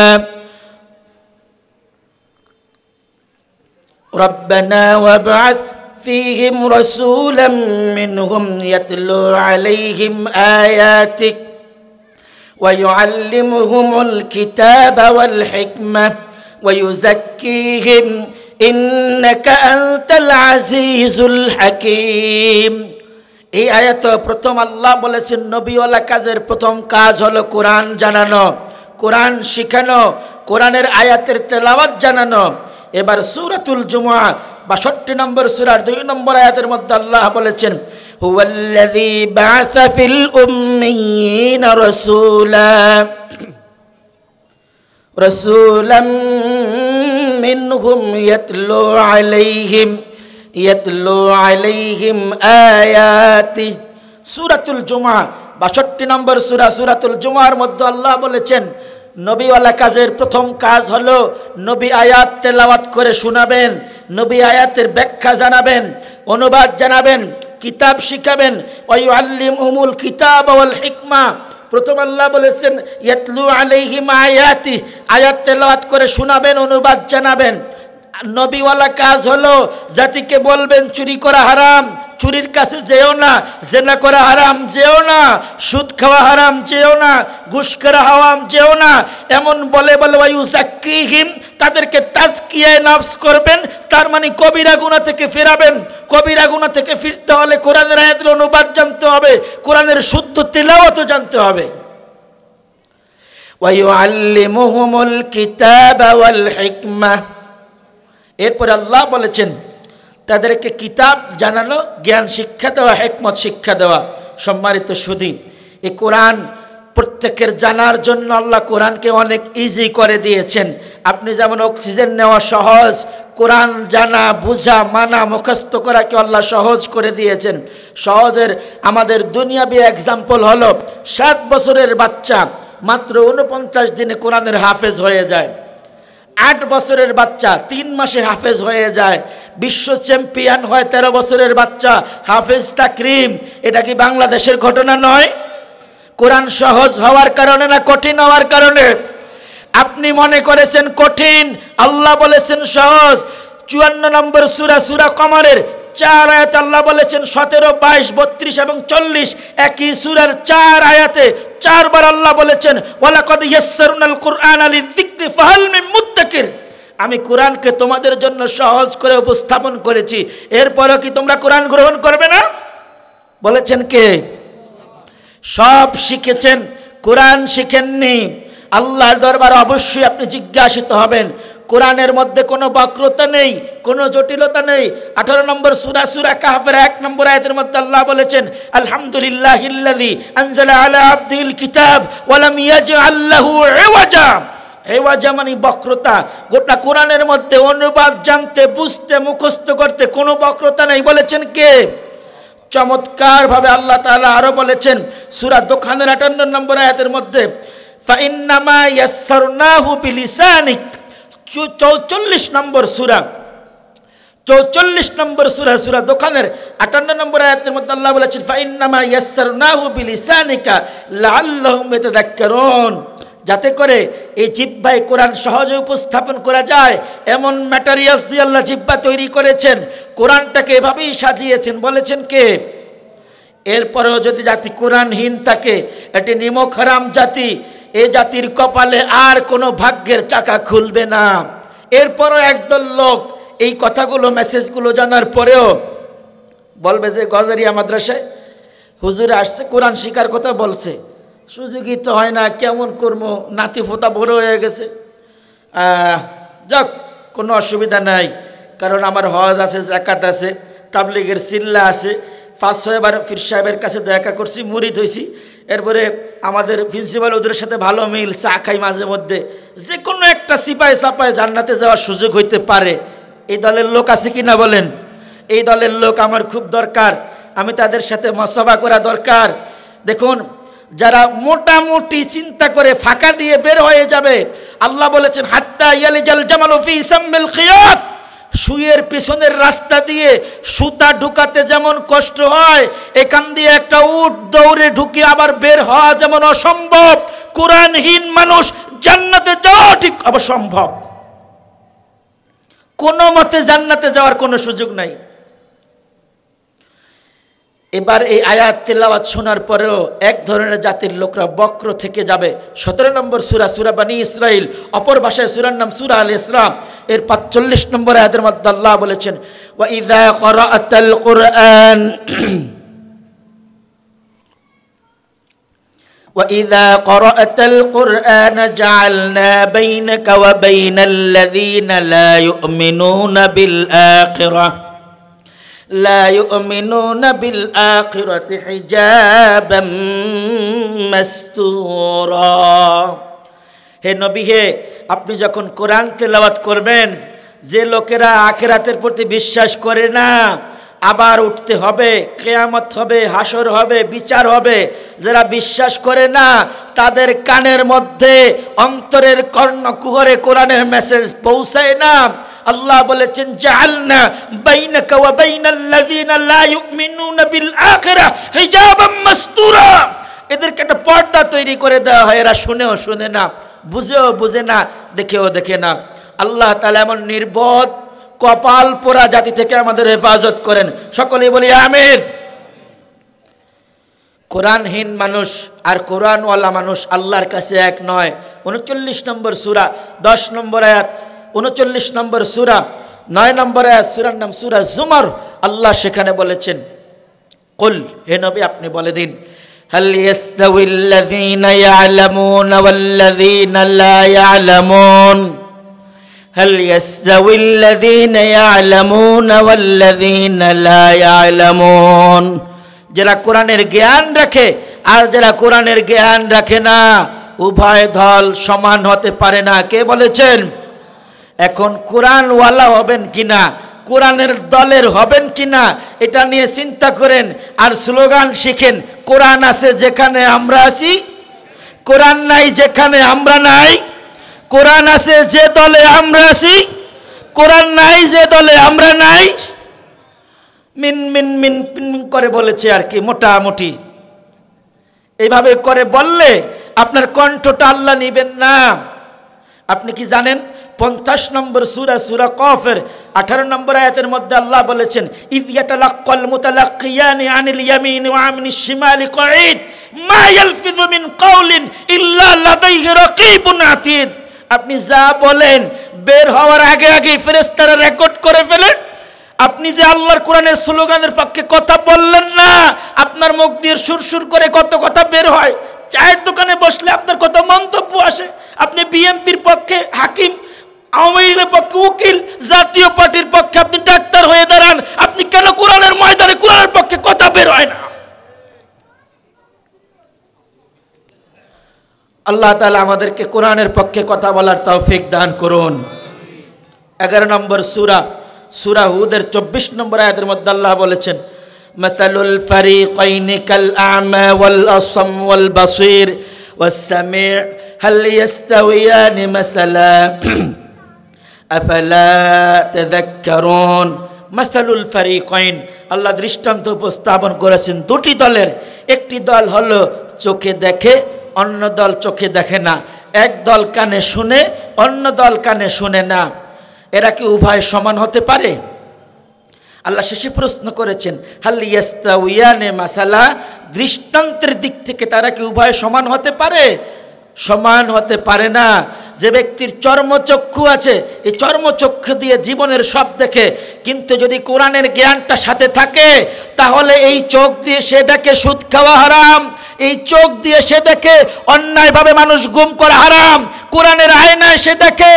রব্বানা ওয়াবআথ ফীহিম রাসূলাম মিনহুম ইয়াতলু আলাইহিম আয়াতিক ওয়া ইউআল্লিমুহুমুল কিতাবা ওয়াল হিকমা ওয়া ইউযাক্কিহিম ইন্নাকা আনতাল আজিজুল হাকীম। এই আয়াত প্রথম আল্লাহ বলেছেন নবীওয়ালা কাজের প্রথম কাজ হলো কোরআন জানানো, কোরআন শিখানো, কোরআনের আয়াতের তেলাওয়াত জানানো। এবার সূরাতুল জুমআ 62 নম্বর সূরার 2 নম্বর আয়াতের মধ্যে আল্লাহ বলেছেন হুয়াল্লাযী বা'আসা ফিল উম্মিয়িনা রাসূলাম মিনহুম ইয়াতলু আলাইহিম আয়াতি। সূরাতুল জুমআ 62 নম্বর সূরা সূরাতুল জুমআর মধ্যে আল্লাহ বলেছেন নবীওয়ালা কাজের প্রথম কাজ হলো নবী আয়াত তেলাওয়াত করে শোনাবেন, নবী আয়াতের ব্যাখ্যা জানাবেন, অনুবাদ জানাবেন, কিতাব শিখাবেন। ওয়া ইউআল্লিমুহুমুল কিতাবা ওয়াল হিকমা। প্রথম আল্লাহ বলেছেন ইয়াতলু আলাইহিম আয়াতি, আয়াত তেলাওয়াত করে শোনাবেন, অনুবাদ জানাবেন। নবীওয়ালা কাজ হলো জাতিকে বলবেন চুরি করা হারাম, চুরির কাছে যেও না, জেনা করা হারাম যেও না, সুদ খাওয়া হারাম যেও না, ঘুষ খাওয়া হারাম যেও না, এমন বলে বলে ওয়ায়ুযাক্কিহিম, তাদেরকে তাজকিয়ায়ে নফস করবেন। তার মানে কবিরা গুনাহ থেকে ফেরাবেন। কবিরা গুনাহ থেকে ফিরতে হলে কোরআনের আয়াতের অনুবাদ জানতে হবে, কোরআনের শুদ্ধ তেলাওয়াতও জানতে হবে। ওয়ায়ুআল্লিমুহুমুল কিতাবা ওয়াল হিকমা। এরপর আল্লাহ বলেছেন তাদেরকে কিতাব জানানো, জ্ঞান শিক্ষা দেওয়া, হিকমত শিক্ষা দেওয়া। সম্মানিত সুধী, এই কোরআন প্রত্যেকের জানার জন্য আল্লাহ কোরআনকে অনেক ইজি করে দিয়েছেন। আপনি যেমন অক্সিজেন নেওয়া সহজ, কোরআন জানা বুঝা মানা মুখস্থ করাকে আল্লাহ সহজ করে দিয়েছেন। সহজের আমাদের দুনিয়াবি এক্সাম্পল হলো 7 বছরের বাচ্চা মাত্র 49 দিনে কোরআনের হাফেজ হয়ে যায়। 8 বছরের বাচ্চা 3 মাসে হাফেজ হয়ে যায়। বিশ্ব চ্যাম্পিয়ন হয় 13 বছরের বাচ্চা, হাফেজ তাকরিম। এটা কি বাংলাদেশের ঘটনা নয়? কোরআন সহজ হওয়ার কারণে না কঠিন হওয়ার কারণে? আপনি মনে করেছেন কঠিন, আল্লাহ বলেছেন সহজ। 54 নম্বর সূরা সূরা কমরের 4 আয়াতে আল্লাহ বলেছেন 17, 22, 32 এবং 40। একই সূরার 4 আয়াতে 4 বার আল্লাহ বলেছেন ওয়ালাকাদ ইয়াসসারনাল কুরআনা লিযিকরি ফাহাল মিন মুদ্দাকির। আমি কোরআনকে তোমাদের জন্য সহজ করে উপস্থাপন করেছি, এরপরও কি তোমরা কোরআন গ্রহণ করবে না? বলেছেন কে? সব শিখেছেন, কোরআন শিখেননি। আল্লাহর দরবারে অবশ্যই আপনি জিজ্ঞাসিত হবেন। কোরআনের মধ্যে কোনো বক্রতা নেই, কোনো জটিলতা নেই। 18 নম্বর সূরা সূরা কাহফের 1 নম্বর আয়াতের মধ্যে আল্লাহ বলেছেন আলহামদুলিল্লাহিল্লাযী আনজালা আলা আবদিল কিতাব ওয়া লাম ইয়াজআল লাহু ইওয়াজা। ইওয়াজা মানে বক্রতা। গোটা কোরআনের মধ্যে অনুবাদ জানতে, বুঝতে, মুখস্থ করতে কোনো বক্রতা নেই। বলেছেন কে? চমৎকার ভাবে আল্লাহ তাআলা আরো বলেছেন সূরা দোখানের 58 নম্বর আয়াতের মধ্যে ফাইন্নামা ইয়াসসারনাহু বিলিসানিক। 44 নম্বর সূরা, 44 নম্বর সূরা সূরা দোখানের 58 নম্বর আয়াতের মধ্যে আল্লাহ বলেছেন ফাইন্নামা ইয়াসসারনাহু বিলিসানিকা লাআল্লাহুম ইয়াতাযাক্কারুন। যাতে করে এই জিহ্বায় কোরআন সহজে উপস্থাপন করা যায় এমন ম্যাটেরিয়ালস দিয়ে আল্লাহ জিহ্বা তৈরি করেছেন। কোরআনটাকে এভাবেই সাজিয়েছেন। বলেছেন কে? এরপরেও যদি জাতি কোরআনহীন থাকে, এটি নিমক হারাম জাতি, এই জাতির কপালে আর কোনো ভাগ্যের চাকা খুলবে না। এরপরও একদল লোক এই কথাগুলো, মেসেজগুলো জানার পরেও বলবে যে গজারিয়া মাদ্রাসায় হুজুর আসছে, কোরআন শিকার কথা বলছে, সুযোগই তো হয় না, কেমন করবো, নাতি ফোতা বড় হয়ে গেছে। যাক, কোনো অসুবিধা নাই, কারণ আমার হজ আছে, যাকাত আছে, তাবলিগের সিল্লা আছে, 5-6 বার পীর সাহেবের কাছে দেখা করছি, মুরিদ হয়েছি। এরপরে আমাদের প্রিন্সিপাল ওদের সাথে ভালো মিল, চা খাই মাঝে মধ্যে। যে কোনো একটা সিপাই সাপায় জান্নাতে যাওয়ার সুযোগ হইতে পারে। এই দলের লোক আছে কি না বলেন? এই দলের লোক আমার খুব দরকার, আমি তাদের সাথে মাসাফা করা দরকার। দেখুন, যারা মোটামুটি চিন্তা করে ফাঁকা দিয়ে বের হয়ে যাবে, আল্লাহ বলেছেন হাত্তা ইয়ালিজাল জামালু ফি সাম্মিল খিয়াত, সুয়ের পিছনের রাস্তা দিয়ে সুতা ঢুকাতে যেমন কষ্ট হয়, এখান দিয়ে একটা উট দৌড়ে ঢুকে আবার বের হওয়া যেমন অসম্ভব, কোরআনহীন মানুষ জান্নাতে যাওয়া ঠিক অসম্ভব। কোনো মতে জান্নাতে যাওয়ার কোনো সুযোগ নাই। এবার এই আয়াত তেলাওয়াত শোনার পরেও এক ধরনের জাতির লোকরা বক্র থেকে যাবে। 17 নম্বর সূরা, সূরা বনী ইসরাইল, অপর ভাষায় সূরার নাম সূরা আল ইসরা, এর 45 নম্বর আয়াতের মধ্যে আল্লাহ বলেছেন ওয়া ইযা ক্বারাআতাল কুরআন وَإِذَا قَرَأْتَ الْقُرْآنَ جَعَلْنَا بَيْنَكَ وَبَيْنَ الَّذِينَ لَا يُؤْمِنُونَ بِالْآخِرَةِ حِجَابًا مَسْتُورًا। হে নবী, হে আপনি যখন কোরআন তেলাওয়াত করবেন, যে লোকেরা আখিরাতের প্রতি বিশ্বাস করে না, আবার উঠতে হবে, কিয়ামত হবে, হাসর হবে, বিচার হবে, যারা বিশ্বাস করে না তাদের কানের মধ্যে, অন্তরের কর্ণকুহরে কোরআনের মেসেজ পৌঁছায় না। আল্লাহ বলেছেন জাআলনা বাইনাকা ওয়া বাইনাল্লাযিনা লা ইউমিনুনা বিল আখিরাহ হিজাবাম মাসতুরা, এদেরকে একটা পর্দা তৈরি করে দেওয়া হয়, এরা শুনেও শুনে না, বুঝেও বুঝে না, দেখেও দেখে না। আল্লাহ তাআলা এমন নির্বোধ কপাল পোড়া জাতি থেকে আমাদের হেফাজত করেন, সকলেই বলি আমিন। কোরআনহীন মানুষ আর কোরআনওয়ালা মানুষ আল্লাহর কাছে এক নয়। 39 নম্বর সূরা 10 নম্বর আয়াত, 39 নম্বর সূরা 9 নম্বর আয়াত, সূরার নাম সূরা জুমার। আল্লাহ সেখানে বলেছেন কুল, হে নবী আপনি বলে দিন, হাল ইয়াস্তাউিল্লাযীনা ইয়ালামুনা ওয়াল্লাযীনা লা ইয়ালামুন, هل يستوي الذين يعلمون والذين لا يعلمون, যারা কোরআনের জ্ঞান রাখে আর যারা কোরআনের জ্ঞান রাখে না, উভয় দল সমান হতে পারে না। কে বলেছেন? এখন কোরআনওয়ালা হবেন কিনা, কোরআনের দলের হবেন কিনা, এটা নিয়ে চিন্তা করেন আর স্লোগান শিখেন। কোরআন আছে যেখানে আমরা আছি, কোরআন নাই যেখানে আমরা নাই। কোরআন আছে যে দলে আমরা আছি, কোরআন নাই যে দলে আমরা নাই। মিন মিন মিন মিন করে বলেছে আর কি, মোটামুটি এইভাবে করে বললে আপনার কণ্ঠটা আল্লাহ নিবেন না। আপনি কি জানেন 50 নম্বর সূরা, সূরা কফের 18 নম্বর আয়াতের মধ্যে আল্লাহ বলেছেন ইয ইয়াতালাক্কাল মুতালাক্কিয়ানি আনিল ইয়ামিনি ওয়া আনিশ শিমালি কঈদ মা ইয়ালফিযু মিন কাওলিন ইল্লা লাদাইহি রাকীবুন আতীদ। আপনি যা বলেন বের হওয়ার আগে আগে ফেরেশতারা রেকর্ড করে ফেলেন। আপনি যে আল্লাহর কোরআনের স্লোগানের পক্ষে কথা বললেন না, আপনার মুখ দিয়ে সুরসুর করে কত কথা বের হয়। চায়ের দোকানে বসলে আপনার কত মন্তব্য আসে। আপনি বিএনপির পক্ষে হাকিম, আওয়ামী লীগের পক্ষে উকিল, জাতীয় পার্টির পক্ষে আপনি ডাক্তার হয়ে দাঁড়ান, আপনি কেন কোরআনের ময়দানে কোরআনের পক্ষে কথা বের হয় না? আল্লাহ তাআলা আমাদেরকে কোরআনের পক্ষে কথা বলার তৌফিক দান করুন। 11 নম্বর সূরা, সূরা হুদের 24 নম্বর আয়াতের মধ্যে আল্লাহ বলেছেন মাসালুল ফারিকাইনি কাল আ'মা ওয়াল আসম ওয়াল বাসীর ওয়াস সামি' হাল ইয়াস্তাওয়ানি মাসালা আফালা তাযাক্কারুন। মাসালুল ফারিকাইন, আল্লাহ দৃষ্টান্ত উপস্থাপন করেছেন দুটি দলের। একটি দল হলো চোখে দেখে, অন্য দল চোখে দেখে না। এক দল কানে শুনে, অন্য দল কানে শুনে না। এরা কি উভয় সমান হতে পারে? আল্লাহ শেষে প্রশ্ন করেছেন হাল ইয়াস্তাউয়ানি মাসালা, দৃষ্টান্তের দিক থেকে তারা কি উভয় সমান হতে পারে? সমান হতে পারে না। যে ব্যক্তির চর্মচক্ষু আছে, এই চর্মচক্ষু দিয়ে জীবনের সব দেখে, কিন্তু যদি কোরআনের জ্ঞানটা সাথে থাকে তাহলে এই চোখ দিয়ে সে দেখে সুদ খাওয়া হারাম, এই চোখ দিয়ে সে দেখে অন্যায়ভাবে মানুষ গুম করা হারাম, কোরআনের আয়নায় সে দেখে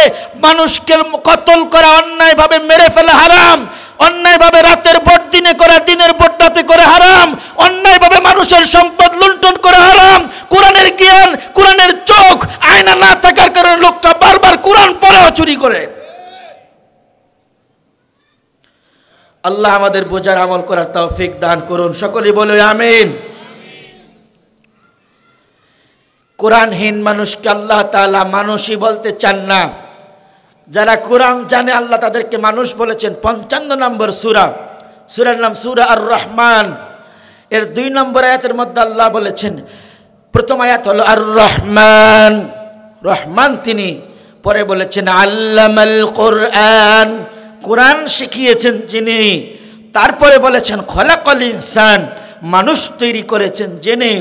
মানুষকে কতল করা, অন্যায়ভাবে মেরে ফেলা হারাম, অন্যায়ভাবে রাতের ভোট দিনে করা, দিনের ভোট রাতে করে হারাম, অন্যায়ভাবে মানুষের সম্পদ লুণ্ঠন করা হারাম। কোরআনের জ্ঞান, কোরআনের চোখ, আয়না না থাকার কারণে লোকটা বারবার কোরআন পড়েও চুরি করে। আল্লাহ আমাদের বোঝার আমল করার তৌফিক দান করুন, সকলে বলে আমিন। কোরআনহীন মানুষকে আল্লাহ তাআলা মানুষই বলতে চান না। যারা কোরআন জানে আল্লাহ তাদেরকে মানুষ বলেছেন। 55 নম্বর সূরা, সূরার নাম সূরা আর রহমান, এর 2 নম্বর আয়াতের মধ্যে আল্লাহ বলেছেন, প্রথম আয়াত হলো আর রহমান, রহমান তিনি, পরে বলেছেন আল্লামাল কোরআন, কোরআন শিখিয়েছেন যিনি, তারপরে বলেছেন খলাকাল ইনসান, মানুষ তৈরি করেছেন যিনি।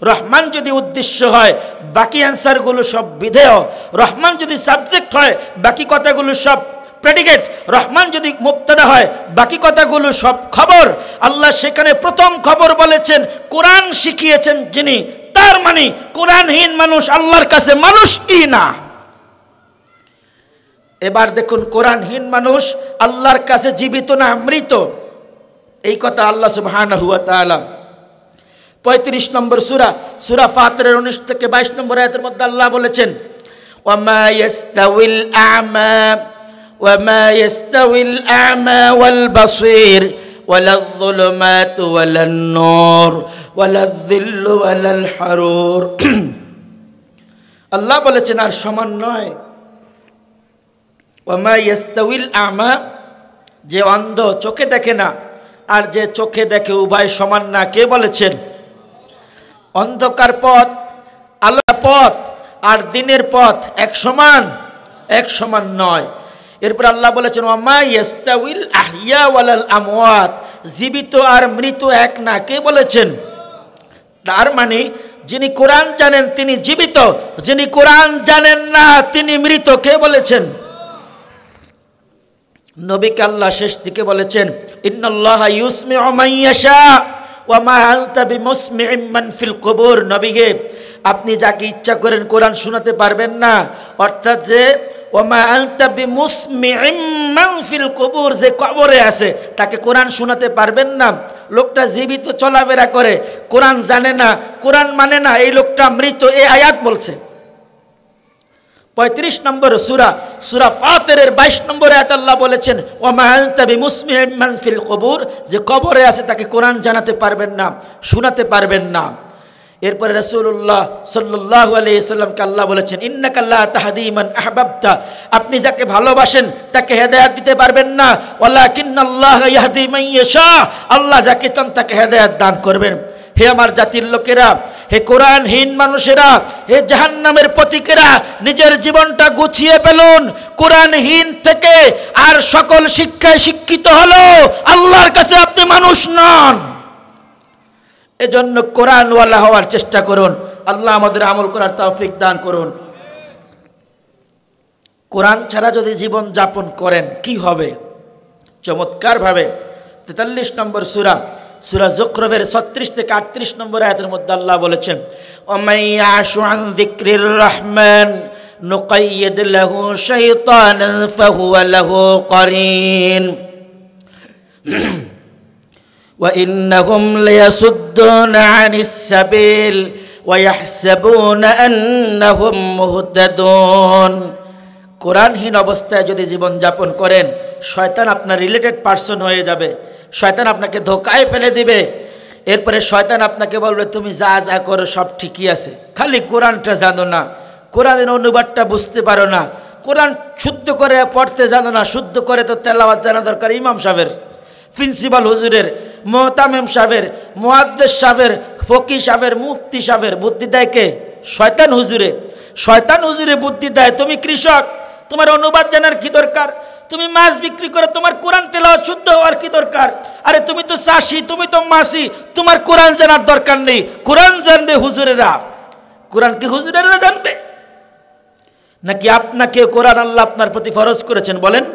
রহমান যদি উদ্দেশ্য হয় বাকি অ্যান্সারগুলো সব বিধেয়, রহমান যদি সাবজেক্ট হয় বাকি কথাগুলো সব প্রেডিকেট, রহমান যদি মুবতাদা হয় বাকি কথাগুলো সব খবর। আল্লাহ সেখানে প্রথম খবর বলেছেন কোরআন শিখিয়েছেন যিনি, তার মানে কোরআনহীন মানুষ আল্লাহর কাছে মানুষই না। এবার দেখুন কোরআনহীন মানুষ আল্লাহর কাছে জীবিত না মৃত, এই কথা আল্লাহ সুবহানাহু ওয়া তাআলা 35 নম্বর সূরা, সূরা ফাতিরের 19 থেকে 22 নম্বর আয়াতের মধ্যে আল্লাহ বলেছেন ওয়ামা ইয়াস্তাউিল আ'মা ওয়ামা ইয়াস্তাউিল আ'মা ওয়াল বাসীর ওয়ালাল যুলুমাতু ওয়ালান নূর ওয়ালাল যিল্লু ওয়ালাল হারুর। আল্লাহ বলেছেন আর সমান নয়। ওয়ামা ইয়াস্তাউিল আ'মা, যে অন্ধ চোখে দেখে না আর যে চোখে দেখে উভয় সমান না। কে বলেছেন? অন্ধকার পথ, আলোর পথ আর দিনের পথ এক সমান, এক সমান নয়। এরপর আল্লাহ বলেছেন ওয়ামা ইয়াস্তাউিল আহইয়া ওয়ালাল আমওয়াত, জীবিত আর মৃত এক না। কে বলেছেন? তার মানে যিনি কোরআন জানেন তিনি জীবিত, যিনি কোরআন জানেন না তিনি মৃত। কে বলেছেন? নবীকে আল্লাহ শেষ দিকে বলেছেন ইন্নাল্লাহা ইউসমিউ মান ইয়াশা ওয়া মা আনতা বিমুসমিইম মান ফিল কুবুর। নবীকে আপনি যাকে ইচ্ছা করেন কোরআন শোনাতে পারবেন না, অর্থাৎ যে ওয়া মা আনতা বিমুসমিইম মান ফিল কুবুর, যে কবরে আছে তাকে কোরআন শোনাতে পারবেন না। লোকটা জীবিত চলাফেরা করে, কোরআন জানে না, কোরআন মানে না, এই লোকটা মৃত। এই আয়াত বলছে 35 নম্বর সূরা, সূরা ফাতিরের 22 নম্বর আয়াত আল্লাহ বলেছেন ওয়ামা আনতা বিমুসমিইম মান ফিল কুবুর, যে কবরে আছে তাকে কোরআন জানাতে পারবেন না, শোনাতে পারবেন না। এরপরে রাসূলুল্লাহ সাল্লাল্লাহু আলাইহি সাল্লামকে আল্লাহ বলেছেন ইন্নাকা লা তাহদি মান আহবাবতা, আপনি যাকে ভালোবাসেন তাকে হেদায়েত দিতে পারবেন না, ওয়ালাকিন্নাল্লাহা ইয়াহদি মান ইয়াশা, আল্লাহ যাকে চান তাকে হেদায়েত দান করবেন। হে আমার জাতির লোকেরা, হে কোরআনহীন মানুষেরা, হে জাহান্নামের প্রতীকেরা, নিজের জীবনটা গুছিয়ে ফেলুন। কোরআনহীন থেকে আর সকল শিক্ষায় শিক্ষিত হলো আল্লাহর কাছে আপনি মানুষ নন। এজন্য কোরআনওয়ালা হওয়ার চেষ্টা করুন। আল্লাহ আমাদের আমল করার তৌফিক দান করুন। কোরআন ছাড়া যদি জীবন যাপন করেন কি হবে? চমৎকার ভাবে 43 নম্বর সূরা, সূরা যুখরুফের 36 থেকে 38 নম্বর আয়াতের মধ্যে আল্লাহ বলেছেন ওয়ামাইয়াশু আন যিকরির রহমান নুকাইয়িদ লাহু শাইতানান ফাহুয়া লাহু কারিন ওয়া ইন্নাহুম লায়াসুদ্দুনা আনিস সাবিল ওয়া ইয়াহসাবুনা আন্নাহুম মুহতাদুন। কোরআনহীন অবস্থায় যদি জীবন যাপন করেন শয়তান আপনার রিলেটেড পারসন হয়ে যাবে, শয়তান আপনাকে ধোকায় ফেলে দিবে। এরপরে শয়তান আপনাকে বলবে তুমি যা যা করো সব ঠিকই আছে, খালি কোরআনটা জানো না, কোরআনের অনুবাদটা বুঝতে পারো না, কোরআন শুদ্ধ করে পড়তে জানো না। শুদ্ধ করে তো তেলাওয়াত জানা দরকার ইমাম সাহেবের, প্রিন্সিপাল হুজুরের, মুহতামিম সাহেবের, মুহাদ্দিস সাহেবের, ফকি সাহেবের, মুফতি সাহেবের। বুদ্ধি দেয় কে? শয়তান হুজুরে। শয়তান হুজুরে বুদ্ধি দেয়। তুমি কৃষক, তোমার অনুবাদ জানার কি দরকার? তুমি মাছ বিক্রি করে তোমার কোরআন তেলাওয়াত শুদ্ধ হওয়ার কি দরকার? আরে তুমি তো চাষি, তুমি তো মাসি, তোমার কোরআন জানার দরকার নেই। কোরআন জানবে হুজুরেরা। কোরআন কি হুজুরেরা জানবে নাকি আপনাকে কোরআন আল্লাহ আপনার প্রতি ফরজ করেছেন? বলেন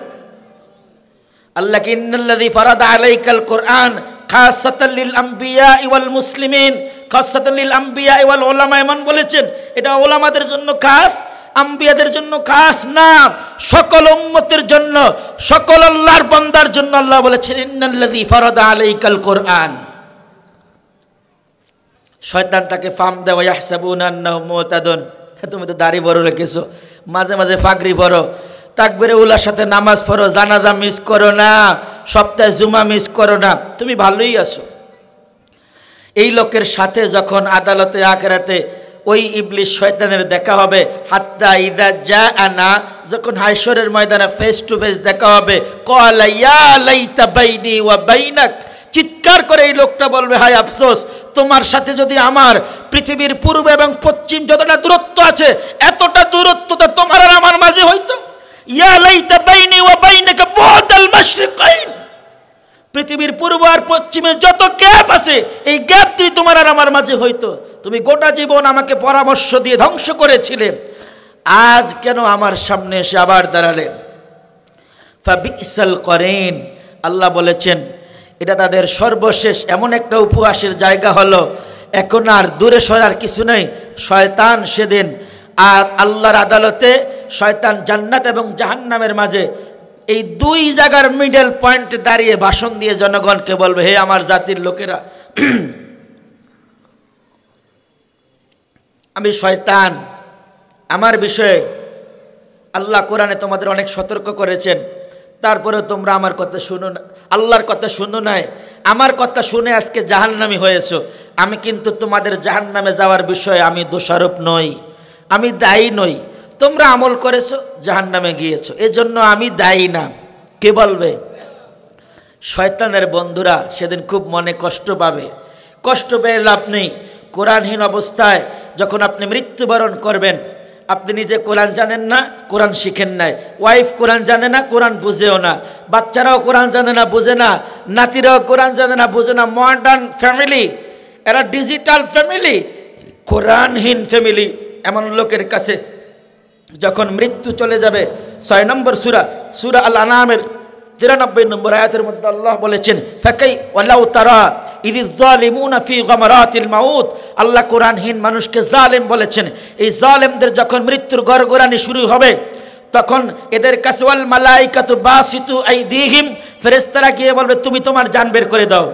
আল্লাহ কি ইন্নাল্লাযী ফারাদা আলাইকাল কোরআন খাসাতাল লিল আম্বিয়া ওয়াল মুসলিমিন, খাসাতাল লিল আম্বিয়া ওয়াল উলামা, এমন বলেছেন এটা উলামাদের জন্য খাস, আম্বিয়াদের জন্য খাস না, সকল উম্মতের জন্য, সকল আল্লাহর বান্দার জন্য আল্লাহ বলেছেন ইন্নাল্লাযী ফারাদা আলাইকাল কোরআন। শয়তান তাকে ফাম দেয়, ইয়াহসাবুনা আন্নাহুম মুহতাদুন, তুমি তো দাড়ি বড় রেখেছো, মাঝে মাঝে পাগড়ি পরো, তাকবীরে উলার সাথে নামাজ পড়ো, জানাজা মিস করো না, সপ্তাহে জুমা মিস করো না, তুমি ভালোই আছো। এই লোকের সাথে যখন আদালতে আখিরাতে ওই ইবলিস শয়তানের দেখা হবে, হাত্তা ইযা জাআনা, যখন হাশরের ময়দানে ফেস টু ফেস দেখা হবে, ক্বালা ইয়া লাইতা বাইনি ওয়া বাইনাক, চিৎকার করে এই লোকটা বলবে হায় আফসোস, তোমার সাথে যদি আমার পৃথিবীর পূর্ব এবং পশ্চিম যতটা দূরত্ব আছে এতটা দূরত্বটা তোমার আর আমার মাঝে হইতো। ইয়া লাইতা বাইনি ওয়া বাইনাকা বু'দাল মাশরিকাইন, পৃথিবীর পূর্ব আর পশ্চিমে যত গ্যাপ আছে এই গ্যাপ তুই তোমার আর আমার মাঝে হইতো, তুমি গোটা জীবন আমাকে পরামর্শ দিয়ে ধ্বংস করেছিলে, আজ কেন আমার সামনে এসে আবার দাঁড়ালে? ফাবিসাল করিন, আল্লাহ বলেছেন এটা তাদের সর্বশেষ এমন একটা উপহাসের জায়গা হলো, এখন আর দূরে সরার কিছু নেই। শয়তান সেদিন আর আল্লাহর আদালতে, শয়তান জান্নাত এবং জাহান্নামের মাঝে এই দুই জায়গার মিডল পয়েন্টে দাঁড়িয়ে ভাষণ দিয়ে জনগণকে বলবে, হে আমার জাতির লোকেরা, আমি শয়তান, আমার বিষয়ে আল্লাহ কোরআনে তোমাদের অনেক সতর্ক করেছেন, তারপরে তোমরা আমার কথা শুনো না, আল্লাহর কথা শুনো নাই, আমার কথা শুনে আজকে জাহান্নামী হয়েছো। আমি কিন্তু তোমাদের জাহান্নামে যাওয়ার বিষয়ে আমি দোষারোপ নই, আমি দায়ী নই, তোমরা আমল করেছো জাহান্নামে গিয়েছো, এজন্য আমি দায়ী না। কে বলবে? শয়তানের বন্ধুরা সেদিন খুব মনে কষ্ট পাবে, কষ্ট পেয়ে লাভ নেই। কোরআনহীন অবস্থায় যখন আপনি মৃত্যুবরণ করবেন, আপনি নিজে কোরআন জানেন না, কোরআন শিখেন নাই, ওয়াইফ কোরআন জানে না, কোরআন বুঝেও না, বাচ্চারাও কোরআন জানে না, বুঝে না, নাতিরাও কোরআন জানে না, বুঝে না, মডার্ন ফ্যামিলি, এরা ডিজিটাল ফ্যামিলি, কোরআনহীন ফ্যামিলি, এমন লোকের কাছে যখন মৃত্যু চলে যাবে, 6 নম্বর সূরা আল আনামের 93 নম্বর আয়াতের মধ্যে আল্লাহ বলেছেন, ফাকাই ওয়ালাউ তারা ইযিজ জালিমুনা ফি গামারাতিল মাউত, আল্লাহ কোরআনহীন মানুষকে জালেম বলেছেন। এই জালেমদের যখন মৃত্যুর গড়গড়ানি শুরু হবে, তখন এদের কাছে ওয়াল মালাইকাতু বাসিতু আইদিহিম, ফেরেশতারা গিয়ে বলবে তুমি তোমার জান বের করে দাও।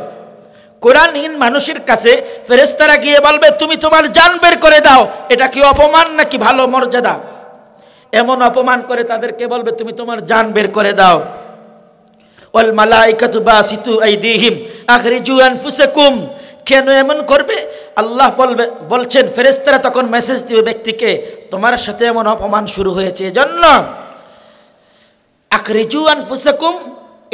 কোরআনহীন মানুষের কাছে ফেরেশতারা গিয়ে বলবে তুমি তোমার জান বের করে দাও। এটা কি অপমান নাকি ভালো মর্যাদা? এমন অপমান করে তাদেরকে বলবে তুমি তোমার জান বের করে দাও। ওয়াল মালাইকাতু বাসিতু আইদিহিম আখরিজু আনফুসাকুম, কেন এমন করবে? আল্লাহ বলছেন ফেরেশতারা তখন মেসেজ দিবে ব্যক্তিকে, তোমার সাথে এমন অপমান শুরু হয়েছে, এজন্য আখরিজু আনফুসাকুম,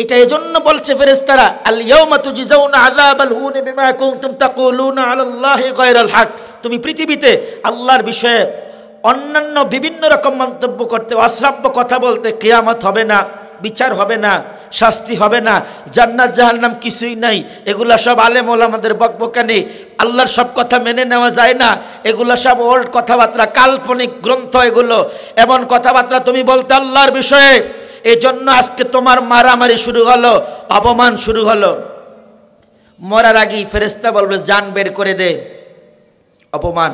এটা এজন্য বলছে ফেরেশতারা, আল ইয়াউমা তুজজাউনা আযাবাল হুন বিমা কুনতুম তাকুলুনা আলাল্লাহি গায়রাল হক, তুমি পৃথিবীতে আল্লাহর বিষয়ে অন্যান্য বিভিন্ন রকম মন্তব্য করতে, অশ্রাব্য কথা বলতে, কিয়ামত হবে না, বিচার হবে না, শাস্তি হবে না, জান্নাত জাহান্নাম কিছুই নাই, এগুলা সব আলেম ওলামাদের বকবকানি, আল্লাহর সব কথা মেনে নেওয়া যায় না, এগুলা সব ওল্ড কথাবার্তা, কাল্পনিক গ্রন্থ, এগুলো এমন কথাবার্তা তুমি বলতে আল্লাহর বিষয়ে, এই জন্য আজকে তোমার মারামারি শুরু হলো, অপমান শুরু হলো। মরার আগেই ফেরেশতা বলবে জান বের করে দে, অপমান।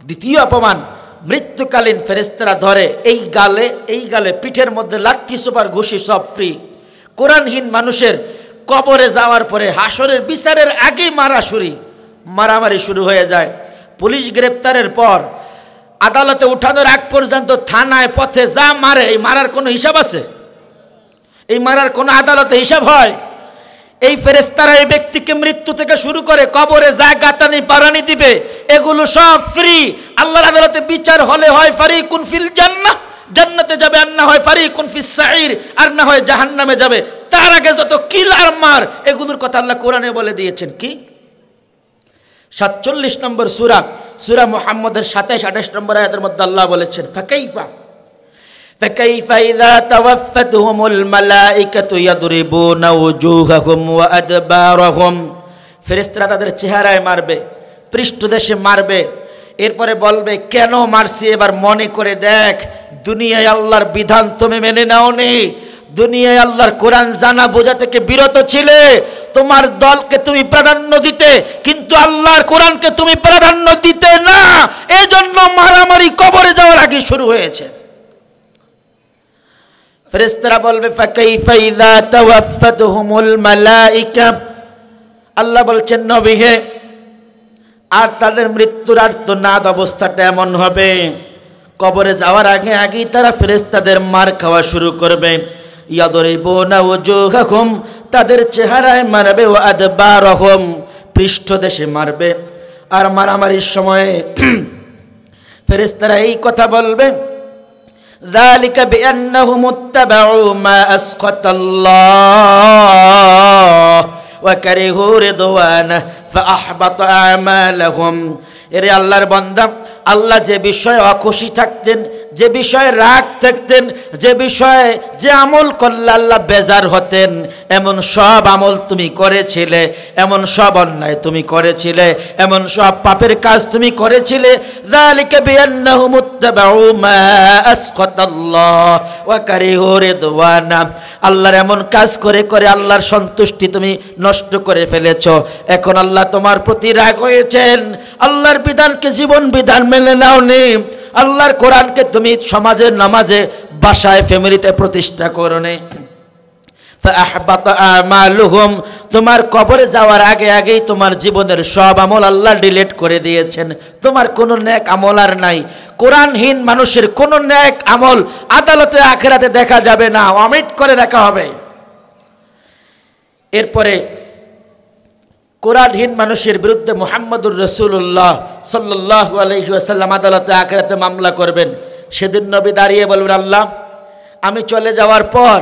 দ্বিতীয় অপমান, মৃত্যুকালীন ফেরেশতারা ধরে এই গালে পিঠের মধ্যে লাঠি সোপার ঘুষি সব ফ্রি। কোরআনহীন মানুষের কবরে যাওয়ার পরে হাসরের বিচারের আগেই মারামারি শুরু হয়ে যায়। পুলিশ গ্রেপ্তারের পর আদালতে উঠানোর আগ পর্যন্ত থানায় পথে যা মারে, এই মারার কোনো হিসাব আছে? এই মারার কোনো আদালতে হিসাব হয়? এই ফেরেশতারা এই ব্যক্তিকে মৃত্যু থেকে শুরু করে কবরে যা গাতানি পারানি দিবে, এগুলো সব ফ্রি। আল্লাহর আদালতে বিচার হলে হয় ফারিকুন ফিল জান্নাহ, জান্নাতে যাবে, আর না হয় ফারিকুন ফিস সাঈর, আর না হয় জাহান্নামে যাবে। তার আগে যত কিল আর মার, এগুলোর কথা আল্লাহ কোরআনে বলে দিয়েছেন। কি 47 নম্বর সূরা মুহাম্মদের 27-28 নম্বর আয়াতের মধ্যে আল্লাহ বলেছেন, فكيف إذا توفتهم الملائكة يضربون وجوههم وأدبارهم, ফেরেশতারা তাদের চেহারায় মারবে, পৃষ্ঠদেশে মারবে, এরপরে বলবে কেন মারছি, এবার মনে করে দেখ, দুনিয়ায় আল্লাহর বিধান তুমি মেনে নাওনি, দুনিয়ায় আল্লাহর কোরআন জানা বোঝা থেকে বিরত ছিলে, তোমার দলকে তুমি প্রাধান্য দিতে, কিন্তু আল্লাহর কোরআনকে তুমি প্রাধান্য দিতে না। এজন্য মারামারি কবরে যাওয়ার আগে শুরু হয়েছে। ফেরেশতারা বলবে ফাকাইফা ইযা তাওয়াফাতহুমুল মালাইকা, আল্লাহ বলছেন নবী হে, আর তাদের মৃত্যুর আর্তনাদ অবস্থাটা এমন হবে, কবরে যাওয়ার আগে আগেই তারা ফেরেশতাদের মার খাওয়া শুরু করবে। ইয়াদরিবুনা ওয়াজুহাহুম, তাদের চেহারায় মারবে, ওয়া আদবারহুম, পৃষ্ঠদেশে মারবে। আর মারামারির সময়ে ফেরেশতারা এই কথা বলবে, যালিকা বিআন্নাহুম ইত্তাবাউ মা আসখাতাল্লাহ ওয়া কারিহু রিদওয়ানা ফাআহবাতা আমালাহুম। এরে আল্লাহর বান্দা, আল্লাহ যে বিষয়ে অখুশি থাকতেন, যে বিষয়ে রাগ থাকতেন, যে বিষয়ে যে আমল করলে আল্লাহ বেজার হতেন, এমন সব আমল তুমি করেছিলে, এমন সব অন্যায় তুমি করেছিলে, এমন সব পাপের কাজ তুমি করেছিলে। যালিকা বিআন্নাহুম ইত্তাবাউ মা আসখাতাল্লাহ ওয়া কারিহু রিদওয়ানা, আল্লাহর এমন কাজ করে করে আল্লাহর সন্তুষ্টি তুমি নষ্ট করে ফেলেছো। এখন আল্লাহ তোমার প্রতি রাগ হয়েছেন, আল্লাহর বিধানকে জীবন বিধান মেনে নাওনি, আল্লাহর কোরআনকে তুমি সমাজে নামাজে বাসায় ফ্যামিলিতে প্রতিষ্ঠা করোনি। ফাআহবাতা আমালুহুম, তোমার কবরে যাওয়ার আগে আগেই তোমার জীবনের সব আমল আল্লাহ ডিলিট করে দিয়েছেন। তোমার কোনো নেক আমল আর নাই। কোরআনহীন মানুষের কোনো নেক আমল আদালতে আখিরাতে দেখা যাবে না, অমিট করে রাখা হবে। এরপরে কোরআনহীন মানুষের বিরুদ্ধে মুহাম্মদুর রাসূলুল্লাহ সাল্লাল্লাহু আলাইহি ওয়াসাল্লাম আদালতে আখিরাতে মামলা করবেন। সেদিন নবী দাঁড়িয়ে বলবেন, আল্লাহ, আমি চলে যাওয়ার পর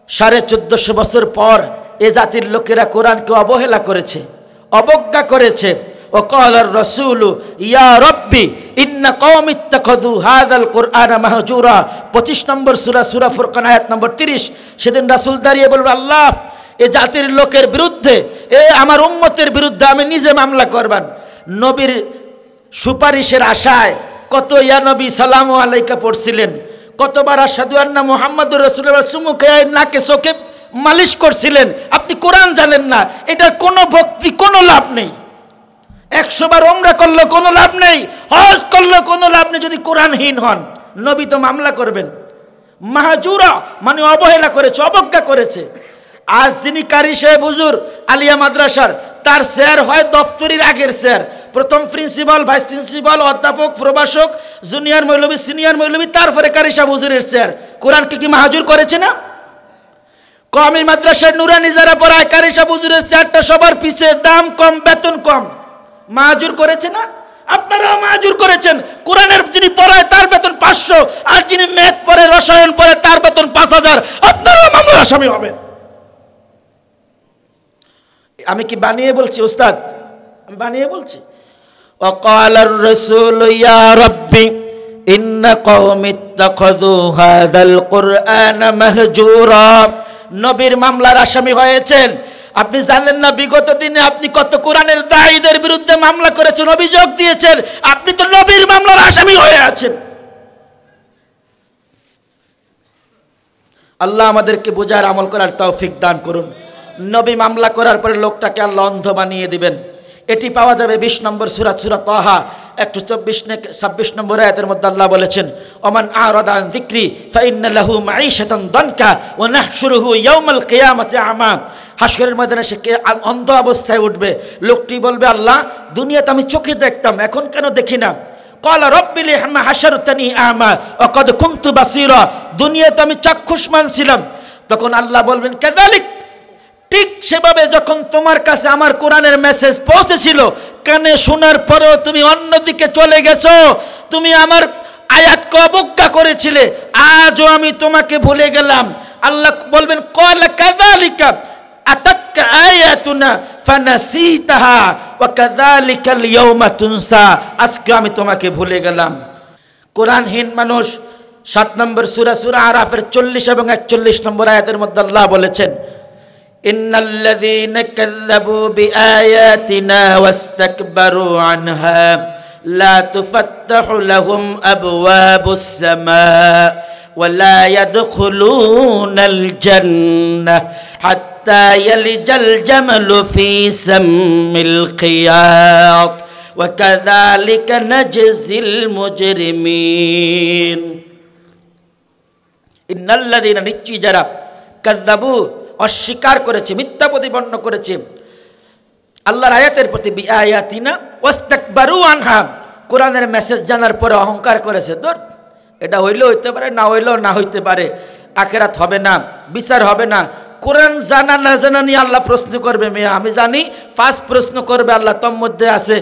1450 বছর পর এ জাতির লোকেরা কোরআনকে অবহেলা করেছে, অবজ্ঞা করেছে। ও ক্বালার রাসূলু ইয়া রাব্বি ইন্না কওমি ইত্তাখাযু হাযাল কুরআনা মাহজুরা, 25 নম্বর সূরা ফুরকান আয়াত নম্বর 30। সেদিন রাসূল দাঁড়িয়ে বলবেন, আল্লাহ, এ জাতির লোকের বিরুদ্ধে, এ আমার উম্মতের বিরুদ্ধে আমি নিজে মামলা করবেন। নবীর সুপারিশের আশায় কত ইয়া নবী সালামু আলাইকা পড়ছিলেন, কতবার আশহাদু আন্না মুহাম্মাদুর রাসূলুল্লাহ সুমুখে নাকে চোখে মালিশ করছিলেন। আপনি কোরআন জানেন না, এটার কোনো ভক্তি, কোনো লাভ নেই। 100 বার ওমরা করলে কোনো লাভ নেই, হজ করলে কোনো লাভ নেই যদি কোরআনহীন হন। নবী তো মামলা করবেন। মাহজুরা মানে অবহেলা করেছে, অবজ্ঞা করেছে। আজ যিনি কারি সাহেব হুজুর আলিয়া মাদ্রাসার, তার স্যার হয় দফতরির আগের স্যার, প্রথম প্রিন্সিপাল, ভাইস প্রিন্সিপাল, অধ্যাপক, প্রভাষক, জুনিয়র মৌলবী, সিনিয়র মৌলবী, তারপরে কারি সাহেব হুজুরের স্যার। কোরআনকে কি মাহজুর করেছে না? কওমি মাদ্রাসার নুরানি যারা পড়ায়, কারি সাহেব হুজুরের স্যারটা সবার পিছে, দাম কম, বেতন কম, মাহজুর করেছে না? আপনারাও মাহজুর করেছেন। কোরআনের যিনি পড়ায় তার বেতন 500, আর যিনি ম্যাথ পড়ে, রসায়ন পড়ে, তার বেতন 5000। আপনারাও মামলার আসামি হবেন। আমি কি বানিয়ে বলছি উস্তাদ? আমি বানিয়ে বলছি। ওয়াকালার রাসূল ইয়া রাব্বি ইন্না কওমি ইত্তাখাযু হাযাল কুরআনা মাহজুরা, নবীর মামলার আসামি হয়েছেন। আপনি জানেন না বিগত দিনে আপনি কত কোরআনের দায়ীদের বিরুদ্ধে মামলা করেছেন, অভিযোগ দিয়েছেন। আপনি তো নবীর মামলার আসামি হয়ে আছেন। আল্লাহ আমাদেরকে বোঝার, আমল করার তৌফিক দান করুন। নবী মামলা করার পরে লোকটাকে আল্লাহ অন্ধ বানিয়ে দিবেন। এটি পাওয়া যাবে 20 নম্বর সূরা তাহা 126 নম্বর আয়াতের মধ্যে আল্লাহ বলেছেন, ওমান আরাদা আন যিকরি ফাইন্না লাহু মাঈশাতান দানকা ওয়া নাহশুরুহু ইয়াওমাল কিয়ামাতি আমা। হাসরের ময়দানে সে অন্ধ অবস্থায় উঠবে। লোকটি বলবে, আল্লাহ, দুনিয়াতে আমি চোখে দেখতাম, এখন কেন দেখি না? ক্বালা রাব্বি লিমা হাশারতানি আমা ওয়া ক্বাদ কুনতু বাসীরা, দুনিয়াতে আমি চাক্ষুষ্মান ছিলাম। তখন আল্লাহ বলবেন, কাযালিক, ঠিক সেভাবে যখন তোমার কাছে আমার কোরআনের মেসেজ পৌঁছেছিল, কানে শোনার পরেও তুমি অন্যদিকে চলে গেছো, তুমি আমার আয়াতকে অবজ্ঞা করেছিলে, আজও আমি তোমাকে ভুলে গেলাম। আল্লাহ বলবেন, ক্বালা কাযালিকা আতাতকা আয়াতুনা ফানাসিতাহা ওয়া কাযালিকাল ইয়াওমা তুনসা, আজকে আমি তোমাকে ভুলে গেলাম। কোরআনহীন মানুষ 7 নম্বর সূরা আরাফের 40 এবং 41 নম্বর আয়াতের মধ্যে আল্লাহ বলেছেন, ইন্নাল্লাযীনা কাযযাবু বিআয়াতিনা ওয়াস্তাকবারু আনহা লা তুফাত্তাহু লাহুম আবওয়াবুস সামা ولا يدخلون الجنة حتى يلج الجمل في سم الخياط وكذلك نجزي المجرمين إن الذين নিশ্চয়ই যারা কাযযাবু অস্বীকার করেছে মিথ্যা প্রতিপন্ন করেছে আল্লাহর আয়াতের প্রতি বিআয়াতিনা ওয়াস্তাকবারু আনহা কোরআনের মেসেজ জানার পরে অহংকার করেছে দূর এটা হইলেও হইতে পারে না হইলেও না হইতে পারে আখিরাত হবে না বিচার হবে না কোরআন জানা না জানা নিয়ে আল্লাহ প্রশ্ন করবে মেয়ে আমি জানি ফার্স্ট প্রশ্ন করবে আল্লাহ তোর মধ্যে আছে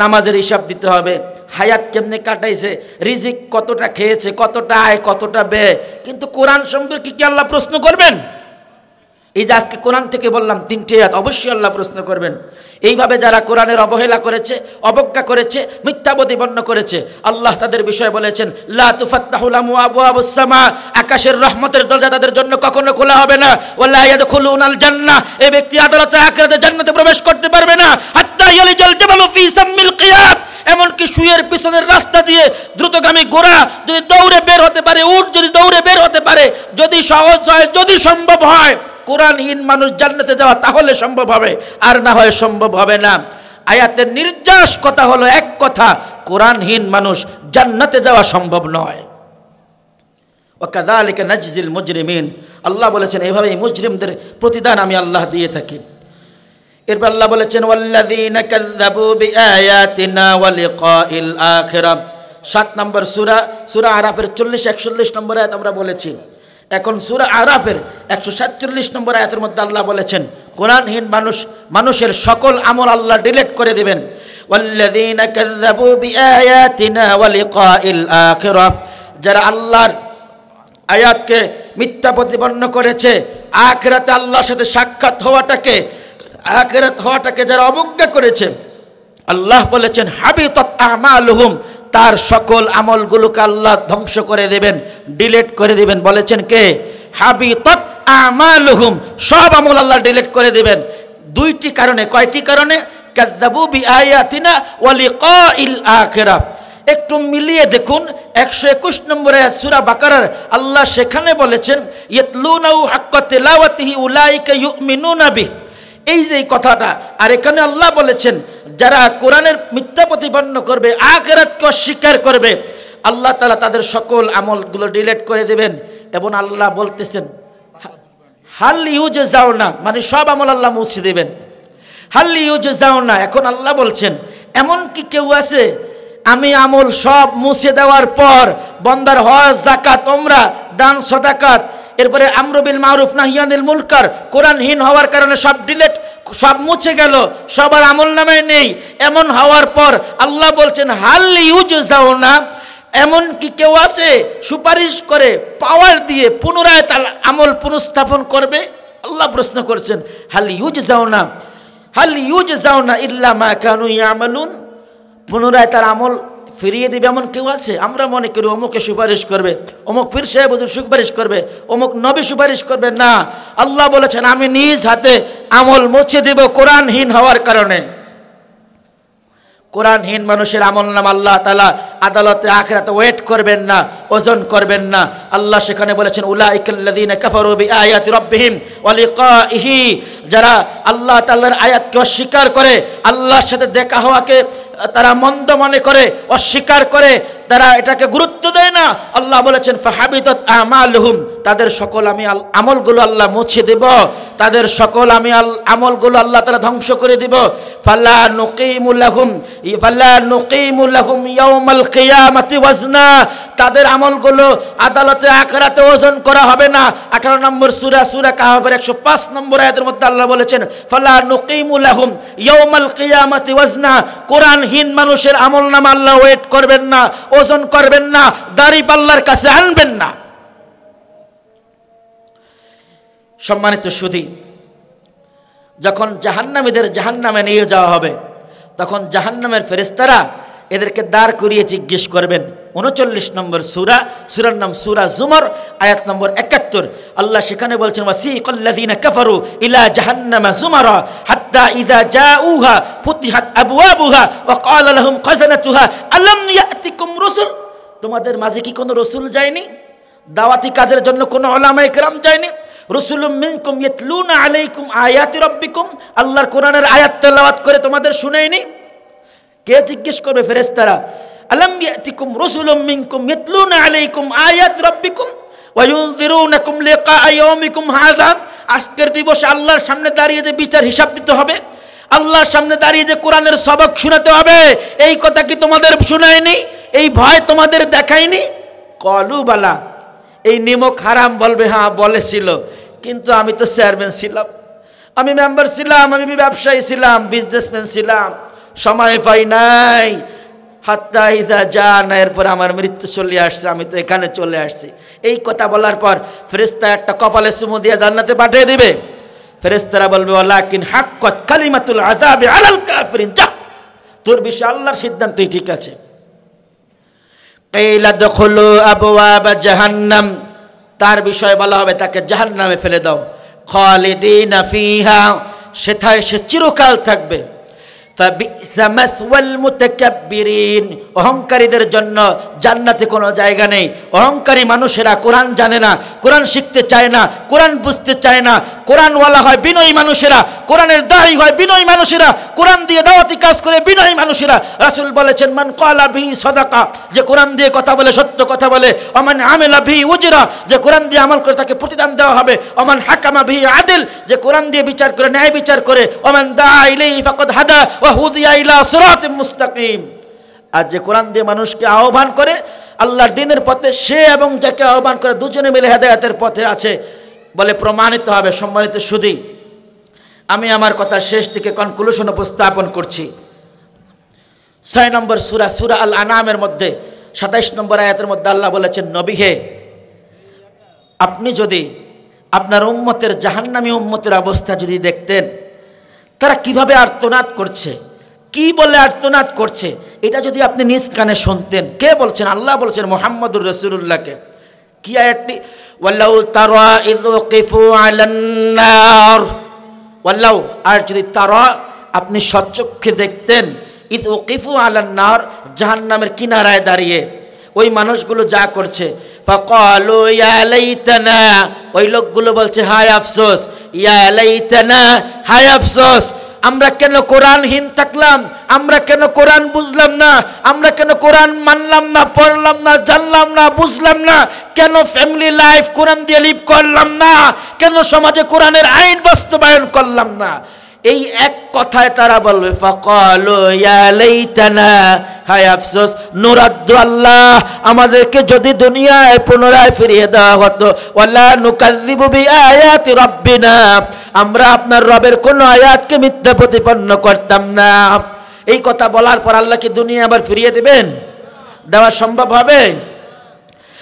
নামাজের হিসাব দিতে হবে হায়াত কেমনে কাটাইছে রিজিক কতটা খেয়েছে কতটা আয় কতটা ব্যয় কিন্তু কোরআন সম্পর্কে কি আল্লাহ প্রশ্ন করবেন এই যে আজকে কোরআন থেকে বললাম 3টি আয়াত অবশ্যই আল্লাহ প্রশ্ন করবেন এইভাবে যারা কোরআনের অবহেলা করেছে অবজ্ঞা করেছে মিথ্যা প্রতিপন্ন করেছে আল্লাহ তাদের বিষয়ে বলেছেন লা তুফাত্তাহু লাহু আবওয়াবুস সামা আকাশের রহমতের দরজা তাদের জন্য কখনো খোলা হবে না ওয়ালা ইয়াদখুলুনাল জান্নাহ এই ব্যক্তি আদালতে আখিরাতে জান্নাতে প্রবেশ করতে পারবে না হাত্তা ইয়ালিজাল জামালু ফি সাম্মিল কিয়াত এমনকি শুয়ের পিছনের রাস্তা দিয়ে দ্রুতগামী ঘোড়া যদি দৌড়ে বের হতে পারে উট যদি দৌড়ে বের হতে পারে যদি সহজ হয় যদি সম্ভব হয় কোরআনহীন মানুষ জান্নাতে যাওয়া তাহলে সম্ভব হবে আর না হয় সম্ভব হবে না আয়াতের নির্যাস কথা হলো এক কথা কোরআনহীন মানুষ জান্নাতে যাওয়া সম্ভব নয় ওয়াকাযালিকা নাজজিল মুজরিমিন আল্লাহ বলেছেন এইভাবেই মুজরিমদের প্রতিদান আমি আল্লাহ দিয়ে থাকি এরপর আল্লাহ বলেছেন ওয়াল্লাযীনা কাযযাবু বিআয়াতিনা ওয়া লিকাইল আখিরাহ 7 নম্বর সূরা আরাফের 40 41 নম্বর আয়াত আমরা বলেছি এখন সূরা আরাফের 147 নম্বর আয়াতের মধ্যে আল্লাহ বলেছেন কোরআনহীন মানুষের সকল আমল আল্লাহ ডিলিট করে দিবেন ওয়াল্লাযীনা কাযযাবু বিআয়াতিনা ওয়া লিকাইল আখিরাহ যারা আল্লাহর আয়াতকে মিথ্যা প্রতিপন্ন করেছে আখিরাতে আল্লাহর সাথে সাক্ষাৎ হওয়াটাকে যারা অবজ্ঞা করেছে আল্লাহ বলেছেন হাবিতাত আমালুহুম তার সকল আমলগুলোকে আল্লাহ ধ্বংস করে দেবেন ডিলিট করে দিবেন বলেছেন কে হাবিতাত আমালুহুম সব আমল আল্লাহ ডিলিট করে দিবেন দুইটি কারণে কয়টি কারণে কাযযাবু বিআয়াতিনা ওয়া লিকাইল আখিরাহ একটু মিলিয়ে দেখুন 121 নম্বর আয়াত সূরা বাকারার আল্লাহ সেখানে বলেছেন ইয়াতলুনাহু হাক্কা তিলাওয়াতিহি উলাইকা ইউমিনুনা বিহি এই যে কথাটা আর এখানে আল্লাহ বলেছেন যারা কোরআনের মিথ্যা প্রতিপন্ন করবে আখিরাতকে অস্বীকার করবে আল্লাহ তাআলা তাদের সকল আমলগুলো ডিলিট করে দেবেন এবং আল্লাহ বলতেছেন হাল ইউজাউনা মানে সব আমল আল্লাহ মুছে দেবেন হাল ইউজাউনা এখন আল্লাহ বলছেন এমন কি কেউ আছে আমি আমল সব মুছে দেওয়ার পর বান্দার হজ যাকাত উমরা দান সাদাকাত এরপরে আমর বিল মারুফ নাহি আনিল মুনকার কোরআনহীন হওয়ার কারণে সব ডিলিট সব মুছে গেল সবার আমলনামায় নেই এমন হওয়ার পর আল্লাহ বলছেন হাল ইউজাউনা এমন কি কেউ আছে সুপারিশ করে পাওয়ার দিয়ে পুনরায় তার আমল পুনঃস্থাপন করবে আল্লাহ প্রশ্ন করছেন হাল ইউজাউনা ইল্লা মা কানু ইয়ামালুন পুনরায় তার আমল ফিরিয়ে দিবে এমন কেউ আছে আমরা মনে করি অমুকে সুপারিশ করবে অমুক পীর সাহেব হুজুর সুপারিশ করবে অমুক নবী সুপারিশ করবে না আল্লাহ বলেছেন আমি নিজ হাতে আমল মুছে দেব কোরআনহীন হওয়ার কারণে কোরআনহীন মানুষের আমলনামা আল্লাহ তাআলা আদালতে আখিরাতে ওয়েট করবেন না ওজন করবেন না আল্লাহ সেখানে বলেছেন উলাইকাল্লাযীনা কাফারু বিআয়াতি রাব্বিহিম ওয়া লিকাইহি যারা আল্লাহ তাআলার আয়াতকে অস্বীকার করে আল্লাহর সাথে দেখা হওয়াকে তারা মন্দ মনে করে অস্বীকার করে তারা এটাকে গুরুত্ব দেয় না আল্লাহ বলেছেন ফাহাবিতাত আমালুহুম তাদের সকল আমি আমলগুলো আল্লাহ মুছে দেব তাদের সকল আমি আমলগুলো আল্লাহ তাআলা ধ্বংস করে দেব ফালা নুকিমু লাহুম ইয়াউমাল কিয়ামাতি ওয়াজনা তাদের আমলগুলো আদালতে আখিরাতে ওজন করা হবে না 18 নম্বর সূরা কাহফের 105 নম্বর আয়াতের মধ্যে আল্লাহ বলেছেন ফালা নুকিমু লাহুম ইয়াউমাল কিয়ামাতি ওয়াজনা কোরআনহীন মানুষের আমলনামা আল্লাহ ওয়েট করবেন না ওজন করবেন না দাড়ি পাল্লার কাছে আনবেন না সম্মানিত সুধী যখন জাহান্নামীদের জাহান্নামে নিয়ে যাওয়া হবে তখন জাহান্নামের ফেরেশতারা এদেরকে দাঁড় করিয়ে জিজ্ঞেস করবেন 39 নম্বর সূরার নাম সূরা জুমর আয়াত নম্বর 71 আল্লাহ সেখানে বলছেন ওয়াসিকাল্লাযীনা কাফারু ইলা জাহান্নামা জুমারা হাত্তা ইযা জাউহা ফুতিহাত আবওয়াবুহা ওয়া ক্বালা লাহুম খাযানাতুহা আলাম ইয়াতিকুম রাসূল তোমাদের মাঝে কি কোনো রাসূল যায়নি দাওয়াতি কাজের জন্য কোনো উলামায়ে কেরাম যায়নি। রাসূলুম মিনকুম ইয়াতলুনা আলাইকুম আয়াতি রাব্বিকুম, আল্লাহর কোরআনের আয়াত তেলাওয়াত করে তোমাদের শুনায়নি? কে জিজ্ঞেস করবে? ফেরেশতারা। আলাম ইয়াতিকুম রাসূলুম মিনকুম ইয়াতলুনা আলাইকুম আয়াতি রাব্বিকুম ওয়া ইউনযিরুনাকুম লিকা ইয়াউমিকুম হাযা, আজকের দিবসে আল্লাহর সামনে দাঁড়িয়ে যে বিচার হিসাব দিতে হবে, আল্লাহর সামনে দাঁড়িয়ে যে কোরআনের সবক শোনাতে হবে, এই কথা কি তোমাদের শোনায়নি? এই ভয় তোমাদের দেখায়নি? ক্বালু বালা, এই নিমক হারাম বলবে হ্যাঁ বলেছিল, কিন্তু আমি তো চেয়ারম্যান ছিলাম, আমি মেম্বার ছিলাম, আমি ব্যবসায়ী ছিলাম, বিজনেসম্যান ছিলাম, সময় পাই নাই। হাত্তা ইযা জানা, এরপর আমার মৃত্যু চলে আসছে, আমি তো এখানে চলে আসছি। এই কথা বলার পর ফেরেশতা একটা কপালে চুমু দিয়ে জান্নাতে পাঠিয়ে দিবে। ফেরেশতারা বলবে ওয়ালাকিন হাক্কাত কালিমাতুল আযাবি আলাল কাফিরিন, যা, তোর বিষয়ে আল্লাহর সিদ্ধান্তই ঠিক আছে। কিলা দুখুলু আবওয়াবা জাহান্নাম, তার বিষয়ে বলা হবে তাকে জাহান্নামে ফেলে দাও। খালিদিনা ফিহা, সেথায় সে চিরকাল থাকবে। ফাবিসা মাসওয়াল মুতাকাব্বিরিন, অহংকারীদের জন্য জান্নাতে কোনো জায়গা নেই। অহংকারী মানুষেরা কোরআন জানে না, কোরআন শিখতে চায় না, কোরআন বুঝতে চায় না। কোরআনওয়ালা হয় বিনয়ী মানুষেরা, কোরআনের দায়ী হয় বিনয়ী মানুষেরা, কোরআন দিয়ে দাওয়াতি কাজ করে বিনয়ী মানুষেরা। রাসূল বলেছেন মান ক্বালা বিহি সাদাকা, যে কোরআন দিয়ে কথা বলে সত্য কথা বলে। ওমান আমিলা বিহি উজরা, যে কোরআন দিয়ে আমল করে তাকে প্রতিদান দেওয়া হবে। ওমান হাকামা বিহি আদিল, যে কোরআন দিয়ে বিচার করে ন্যায় বিচার করে। ওমান দাআ ইলাইহি ফাকাদ হাদা ওয়া হুদিয়া ইলা সিরাতিম মুস্তাকিম, আর যে কোরআন দিয়ে মানুষকে আহ্বান করে আল্লাহর দ্বীনের পথে, সে এবং যাকে আহ্বান করে দুজনে মিলে হেদায়েতের পথে আছে বলে প্রমাণিত হবে। সম্মানিত সুধী, আমি আমার কথার শেষ দিকে কনক্লুশন উপস্থাপন করছি। 6 নম্বর সূরা, সূরা আল আনামের মধ্যে 27 নম্বর আয়াতের মধ্যে আল্লাহ বলেছেন, নবী হে, আপনি যদি আপনার উম্মতের, জাহান্নামী উম্মতের অবস্থা যদি দেখতেন, তারা কিভাবে আর্তনাদ করছে, কি বলে আর্তনাদ করছে, এটা যদি আপনি নিজ কানে শুনতেন। কে বলছেন? আল্লাহ বলছেন মুহাম্মদুর রাসূলুল্লাহকে। কি আয়াতটি? ওয়ালাউ তারা ইয ওয়াকিফু আলান নার, ওয়ালাউ, আর যদি তারা, আপনি সচক্ষে দেখতেন, ইয ওয়াকিফু আলান নার, জাহান্নামের কিনারায় দাঁড়িয়ে ওই মানুষগুলো যা করছে। ফাকালু ইয়া লাইতানা, ওই লোকগুলো বলছে হায় আফসোস, ইয়া লাইতানা, হায় আফসোস, আমরা কেন কোরআনহীন থাকলাম, আমরা কেন কোরআন বুঝলাম না, আমরা কেন কোরআন মানলাম না, পড়লাম না, জানলাম না, বুঝলাম না, কেন ফ্যামিলি লাইফ কোরআন দিয়ে লিভ করলাম না, কেন সমাজে কোরআনের আইন বাস্তবায়ন করলাম না। এই এক কথায় তারা বলবে ফাকালু ইয়া লাইতানা, হায় আফসোস, নুরাদ্দু, আল্লাহ আমাদেরকে যদি দুনিয়ায় পুনরায় ফিরিয়ে দেওয়া হতো, ওয়ালা নুকাযযিবু বিআয়াতি রাব্বিনা, আমরা আপনার রবের কোন আয়াতকে মিথ্যা প্রতিপন্ন করতাম না। এই কথা বলার পর আল্লাহ কি দুনিয়া আবার ফিরিয়ে দেবেন? দেওয়া সম্ভব হবে?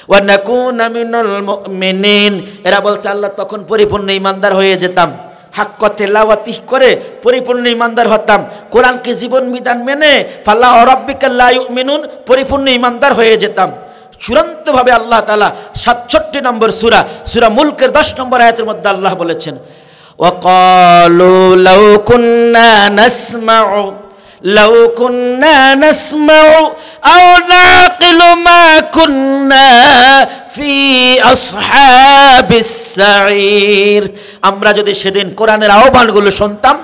ওয়া নাকুনা মিনাল মুমিনিন, এরা বলছে আল্লাহ তখন পরিপূর্ণ ঈমানদার হয়ে যেতাম, হাক্ক তেলাওয়াতি করে পরিপূর্ণ ঈমানদার হতাম, কোরআনকে জীবন বিধান মেনে ফালা রাব্বিকা লা ইউমিনুন, পরিপূর্ণ ঈমানদার হয়ে যেতাম। চূড়ান্তভাবে আল্লাহ তাআলা 67 নম্বর সূরা, সূরা মুলকের 10 নম্বর আয়াতের মধ্যে আল্লাহ বলেছেন, ওয়াকালু লাউ কুন্না নাসমাউ, লাউ কুন্না নাসমাউ আও নাকিলু মা কুন্না ফি আসহাবিস সাঈর, আমরা যদি সেদিন কোরআনের আহ্বানগুলো শুনতাম,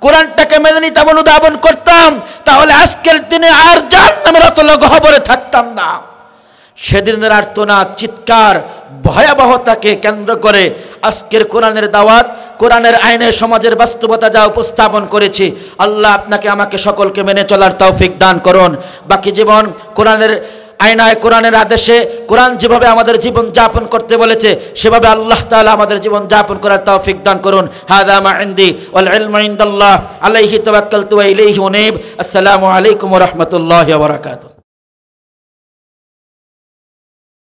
কোরআনটাকে মেনে নিতাম, অনুধাবন করতাম, তাহলে আজকের দিনে আর জাহান্নামের অতল গহ্বরে থাকতাম না। সেদিনের আর্তনাদ, চিৎকার, ভয়াবহতাকে কেন্দ্র করে আজকের কোরআনের দাওয়াত, কোরআনের আইনে সমাজের বাস্তবতা যা উপস্থাপন করেছি, আল্লাহ আপনাকে আমাকে সকলকে মেনে চলার তৌফিক দান করুন। বাকি জীবন কোরআনের আইনায়, কোরআনের আদেশে, কোরআন যেভাবে আমাদের জীবন যাপন করতে বলেছে সেভাবে আল্লাহ তাআলা আমাদের জীবন যাপন করার তৌফিক দান করুন। হাযা মা ইনদি ওয়াল ইলমু ইনদাল্লাহ, আলাইহি তাওয়াক্কালতু ওয়া ইলাইহি উনীব। আসসালামু আলাইকুম ওয়া রাহমাতুল্লাহি ওয়া বারাকাতুহু।